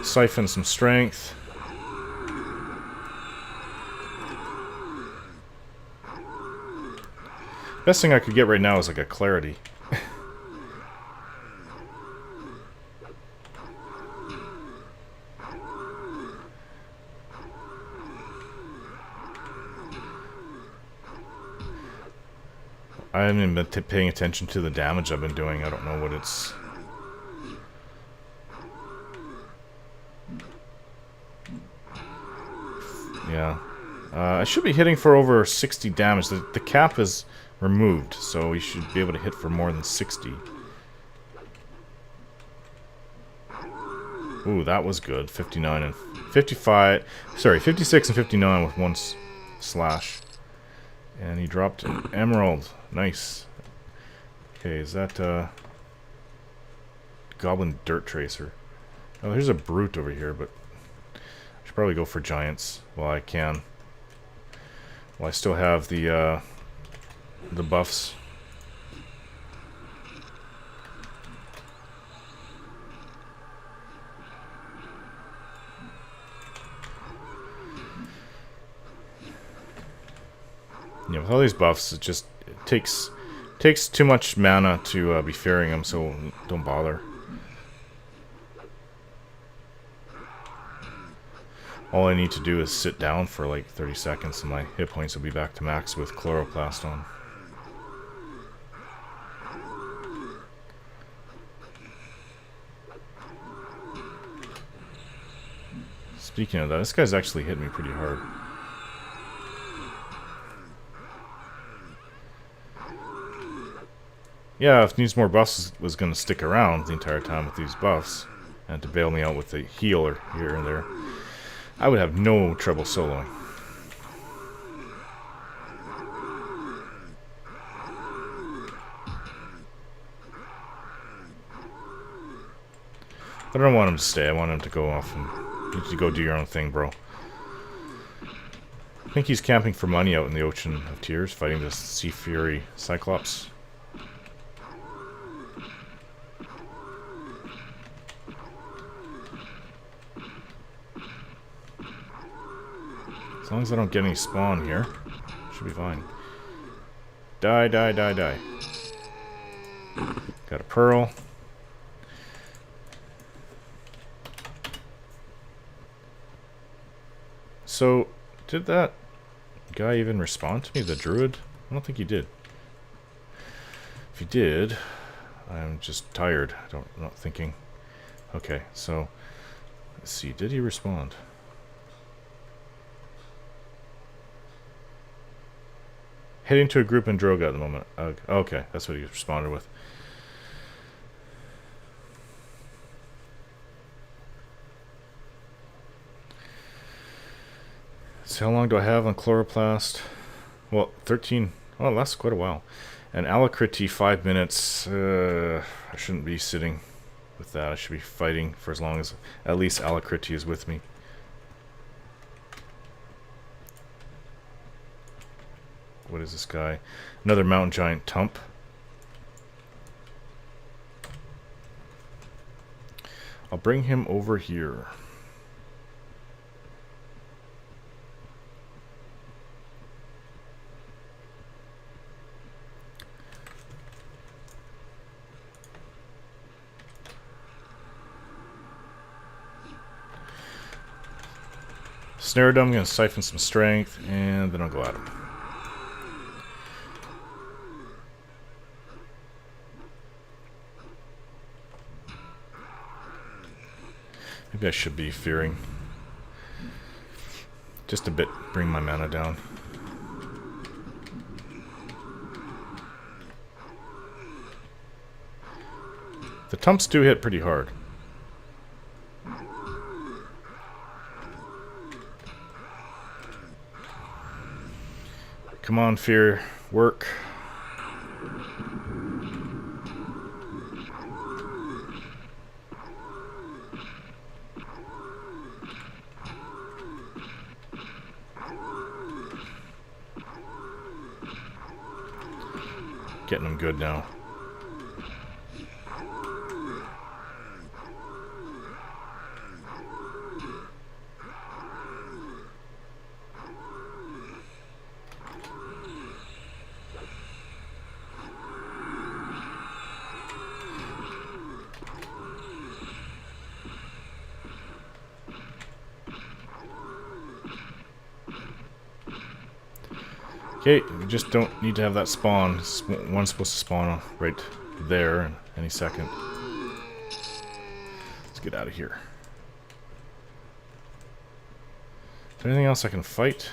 Siphon some strength. Best thing I could get right now is like a clarity. I haven't even been paying attention to the damage I've been doing. I don't know what it's... Yeah. I should be hitting for over 60 damage. The cap is removed, so we should be able to hit for more than 60. Ooh, that was good. 59 and 55... Sorry, 56 and 59 with 1 slash. And he dropped an emerald. Nice. Okay, is that Goblin Dirt Tracer? Oh, there's a brute over here, but I should probably go for giants while I can. While I still have the buffs. Yeah, with all these buffs, it takes too much mana to be fearing them, so don't bother. All I need to do is sit down for like 30 seconds and my hit points will be back to max with chloroplast on. Speaking of that, this guy's actually hit me pretty hard. Yeah, if needs more buffs was going to stick around the entire time with these buffs, and to bail me out with the healer here and there, I would have no trouble soloing. But I don't want him to stay. I want him to go off and you need to go do your own thing, bro. I think he's camping for money out in the Ocean of Tears, fighting this Sea Fury Cyclops. As long as I don't get any spawn here, should be fine. Die, die, die, die. Got a pearl. So, did that guy even respond to me, the druid? I don't think he did. If he did, I'm just tired. I'm not thinking. Okay, so, let's see. Did he respond? Heading to a group in Droga at the moment. Okay, that's what he responded with. So how long do I have on Chloroplast? Well, 13. Oh, it lasts quite a while. And Alacrity, 5 minutes. I shouldn't be sitting with that. I should be fighting for as long as at least Alacrity is with me. What is this guy? Another mountain giant Tump. I'll bring him over here. Snared him, I'm going to siphon some strength, and then I'll go at him. Maybe I should be fearing. Just a bit, bring my mana down. The Tumps do hit pretty hard. Come on, Fear. Work. Getting them good now. Okay, we just don't need to have that spawn. One's supposed to spawn right there any second. Let's get out of here. Is there anything else I can fight?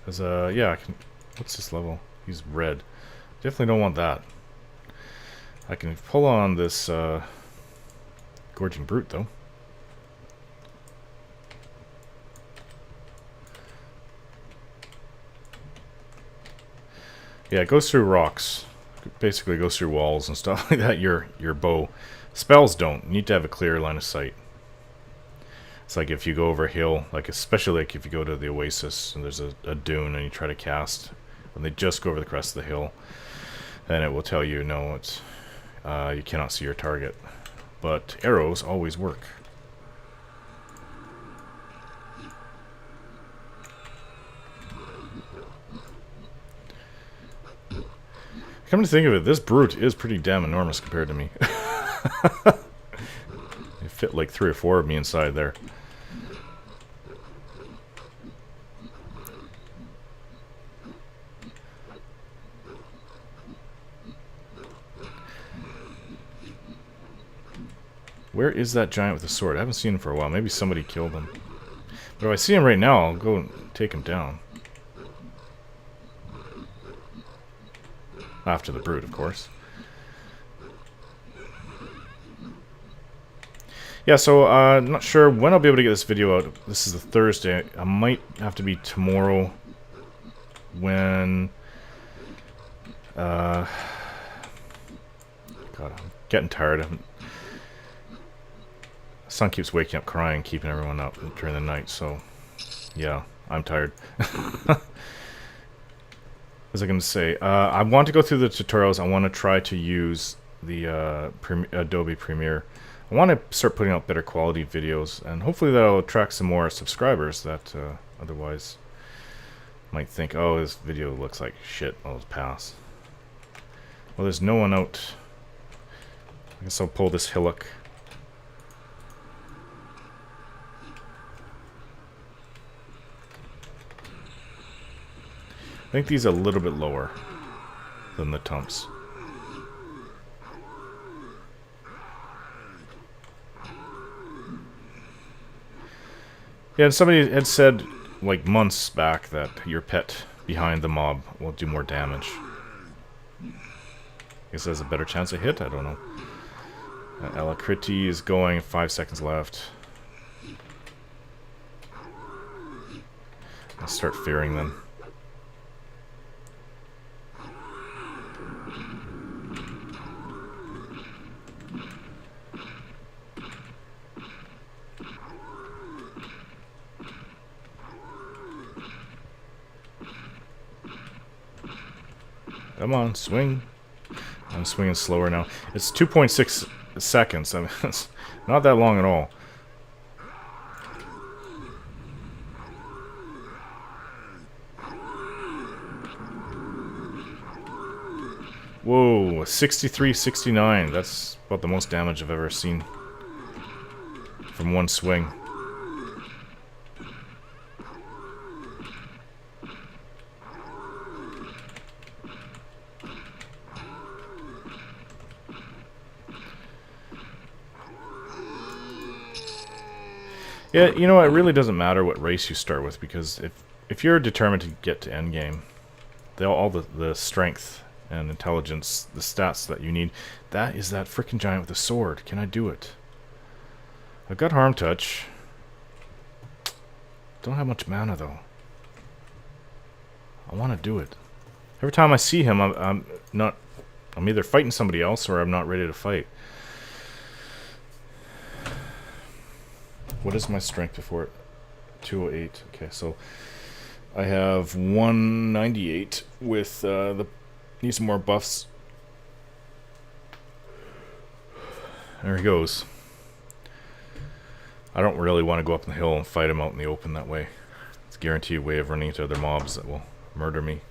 Cause yeah, I can. What's this level? He's red. Definitely don't want that. I can pull on this Gorging Brute though. Yeah, it goes through rocks. Basically goes through walls and stuff like that, your bow. Spells don't. You need to have a clear line of sight. It's like if you go over a hill, like especially like if you go to the Oasis and there's a dune and you try to cast, when they just go over the crest of the hill, then it will tell you, no, it's you cannot see your target. But arrows always work. Come to think of it, this brute is pretty damn enormous compared to me. It fit like 3 or 4 of me inside there. Where is that giant with the sword? I haven't seen him for a while. Maybe somebody killed him. But if I see him right now, I'll go and take him down. After the brute, of course. Yeah, so I'm not sure when I'll be able to get this video out. This is a Thursday. I might have to be tomorrow when... God, I'm getting tired. Son keeps waking up crying, keeping everyone up during the night, so yeah, I'm tired. What was I going to say? I want to go through the tutorials. I want to try to use the Adobe Premiere. I want to start putting out better quality videos, and hopefully that'll attract some more subscribers that otherwise might think, oh, this video looks like shit, I'll just pass. Well, there's no one out. I guess I'll pull this hillock. I think these are a little bit lower than the tumps. Yeah, and somebody had said, like months back, that your pet behind the mob will do more damage. I guess there's a better chance of hit, I don't know. Alacrity is going, 5 seconds left. I'll start fearing them. Come on, swing. I'm swinging slower now. It's 2.6 seconds. I mean, it's not that long at all. Whoa, 63-69. That's about the most damage I've ever seen from one swing. Yeah, you know, it really doesn't matter what race you start with, because if you're determined to get to endgame, all the strength and intelligence, the stats that you need, that is that frickin' giant with a sword. Can I do it? I've got harm touch. Don't have much mana though. I want to do it. Every time I see him, I'm either fighting somebody else or I'm not ready to fight. What is my strength before it? 208. Okay, so I have 198 with need some more buffs. There he goes. I don't really want to go up the hill and fight him out in the open that way. It's a guaranteed way of running into other mobs that will murder me.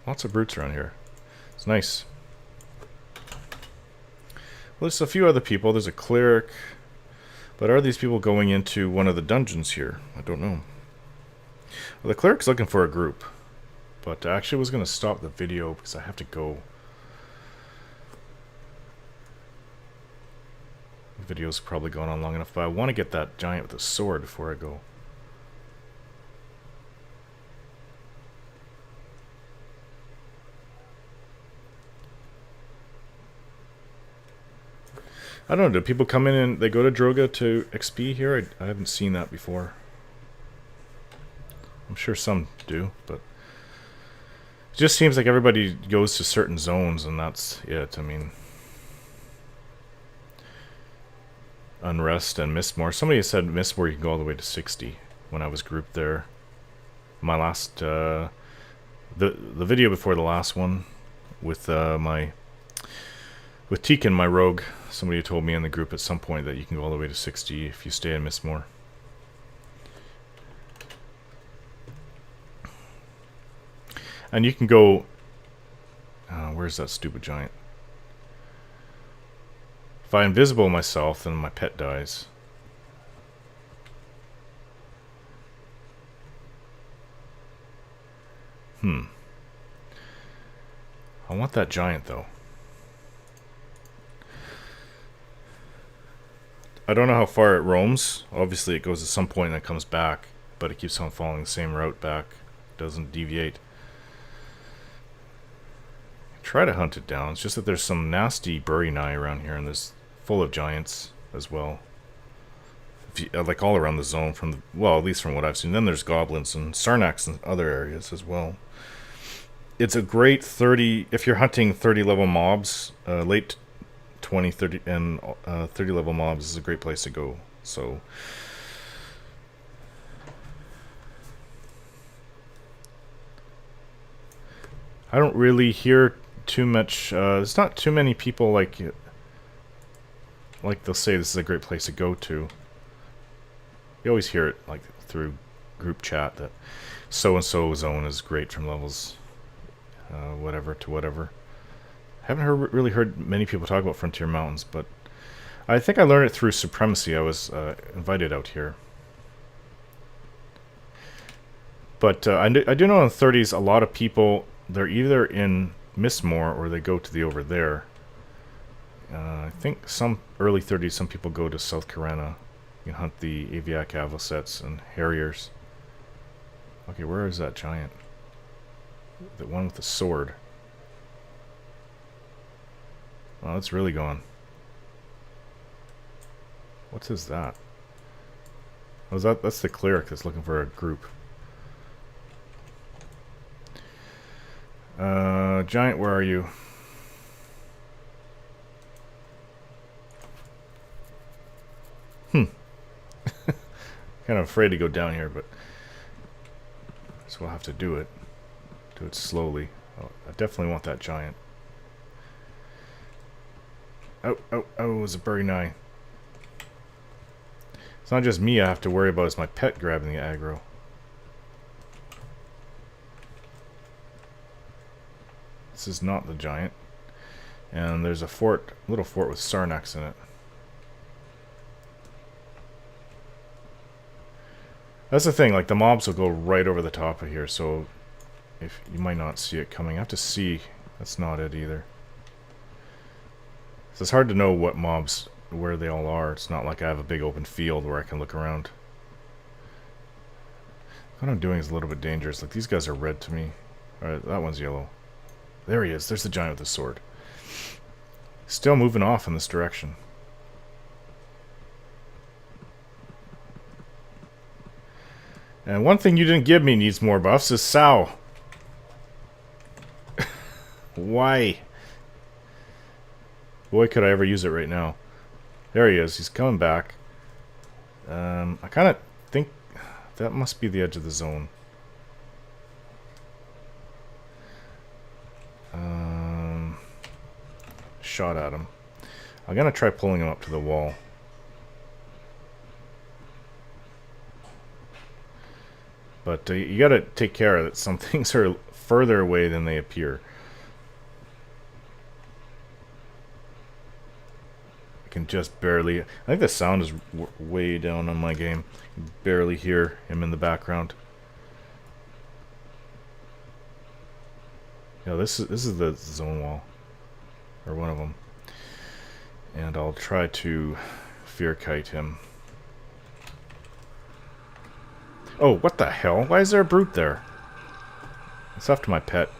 Lots of brutes around here. It's nice. Well, there's a few other people. There's a cleric. But are these people going into one of the dungeons here? I don't know. Well, the cleric's looking for a group. But I actually was going to stop the video because I have to go. The video's probably gone on long enough, but I want to get that giant with the sword before I go. I don't know, do people come in and they go to Droga to XP here? I haven't seen that before. I'm sure some do, but it just seems like everybody goes to certain zones and that's it. I mean, Unrest and Mistmore. Somebody said Mistmore you can go all the way to 60 when I was grouped there. My last, the video before the last one with with Tekin, my rogue. Somebody told me in the group at some point that you can go all the way to 60 if you stay in Mistmore. And you can go... where's that stupid giant? If I invisible myself, then my pet dies. I want that giant, though. I don't know how far it roams. Obviously, it goes at some point and then comes back, but it keeps on following the same route back. It doesn't deviate. Try to hunt it down. It's just that there's some nasty Bury-Nye around here, and there's full of giants as well. Like all around the zone, from the, well, at least from what I've seen. Then there's goblins and Sarnax in other areas as well. It's a great 30, if you're hunting 30 level mobs, late 20, 30, and 30 level mobs is a great place to go. So I don't really hear too much. There's not too many people like they'll say this is a great place to go to. You always hear it like through group chat that so and so zone is great from levels whatever to whatever. I haven't really heard many people talk about Frontier Mountains, but I think I learned it through Supremacy. I was invited out here. But I do know in the 30s a lot of people, they're either in Mistmore or they go to the over there. I think some early 30s, some people go to South Carena. You can hunt the Aviac Avocets and Harriers. Okay, where is that giant? The one with the sword. Oh, it's really gone. What is that? Oh, is that's the cleric that's looking for a group. Giant, where are you? Kind of afraid to go down here, but so we'll have to do it. Do it slowly. Oh, I definitely want that giant. Oh, it was a Bury-Nye. It's not just me I have to worry about, it's my pet grabbing the aggro. This is not the giant. And there's a fort, little fort with Sarnax in it. That's the thing, like the mobs will go right over the top of here, so if you might not see it coming. I have to see. That's not it either. So it's hard to know what mobs, where they all are. It's not like I have a big open field where I can look around. What I'm doing is a little bit dangerous. Like these guys are red to me. Alright, that one's yellow. There he is. There's the giant with the sword. Still moving off in this direction. And one thing you didn't give me needs more buffs is Sao. Why? Boy, could I ever use it right now. There he is. He's coming back. I kind of think that must be the edge of the zone. Shot at him. I'm gonna try pulling him up to the wall. But you gotta take care that some things are further away than they appear. I can just barely... I think the sound is way down on my game. You can barely hear him in the background. Yeah, this is the zone wall. Or one of them. And I'll try to fear kite him. Oh, what the hell? Why is there a brute there? It's after my pet.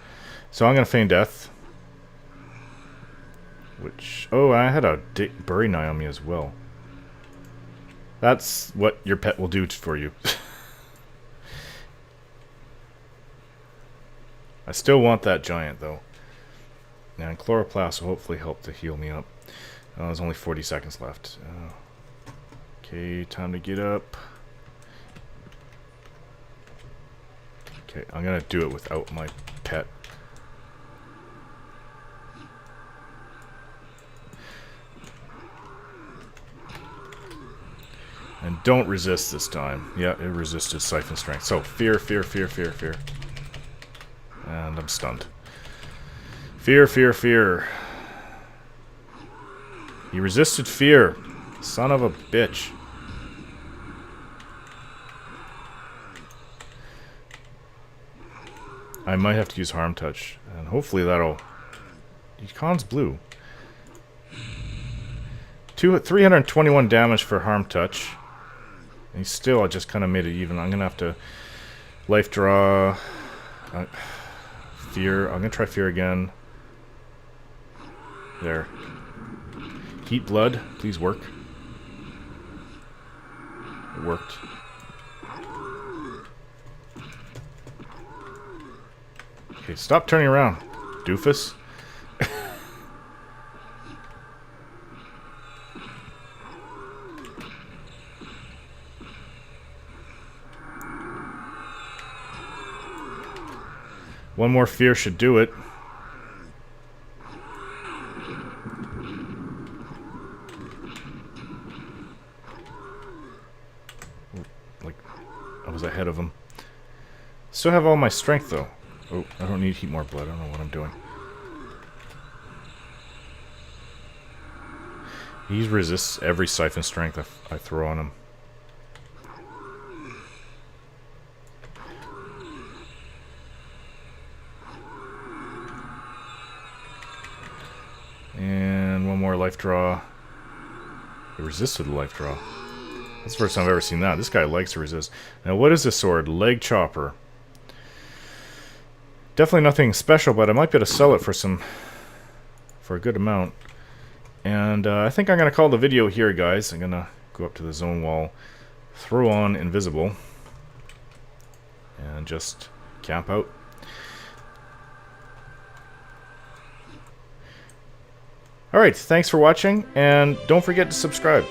So I'm going to feign death. Which... Oh, I had a Bury-Nye on me as well. That's what your pet will do for you. I still want that giant, though. And Chloroplast will hopefully help to heal me up. There's only 40 seconds left. Okay, time to get up. Okay, I'm gonna do it without my pet. And don't resist this time. Yeah, it resisted Siphon Strength. So, fear, fear, fear, fear, fear. And I'm stunned. Fear, fear, fear. He resisted fear. Son of a bitch. I might have to use Harm Touch, and hopefully that'll... Econ's blue. 321 damage for Harm Touch. And still, I just kind of made it even. I'm going to have to life draw... Fear. I'm going to try Fear again. There. Heat Blood. Please work. It worked. Okay, stop turning around, doofus. One more Fear should do it. Like, I was ahead of him. Still have all my strength, though. Oh, I don't need Heat More Blood. I don't know what I'm doing. He resists every Siphon Strength I throw on him. And one more life draw. It resisted the life draw. That's the first time I've ever seen that. This guy likes to resist. Now, what is this sword? Leg Chopper. Definitely nothing special, but I might be able to sell it for a good amount. And I think I'm going to call the video here, guys. I'm going to go up to the zone wall, throw on Invisible, and just camp out. Alright, thanks for watching, and don't forget to subscribe.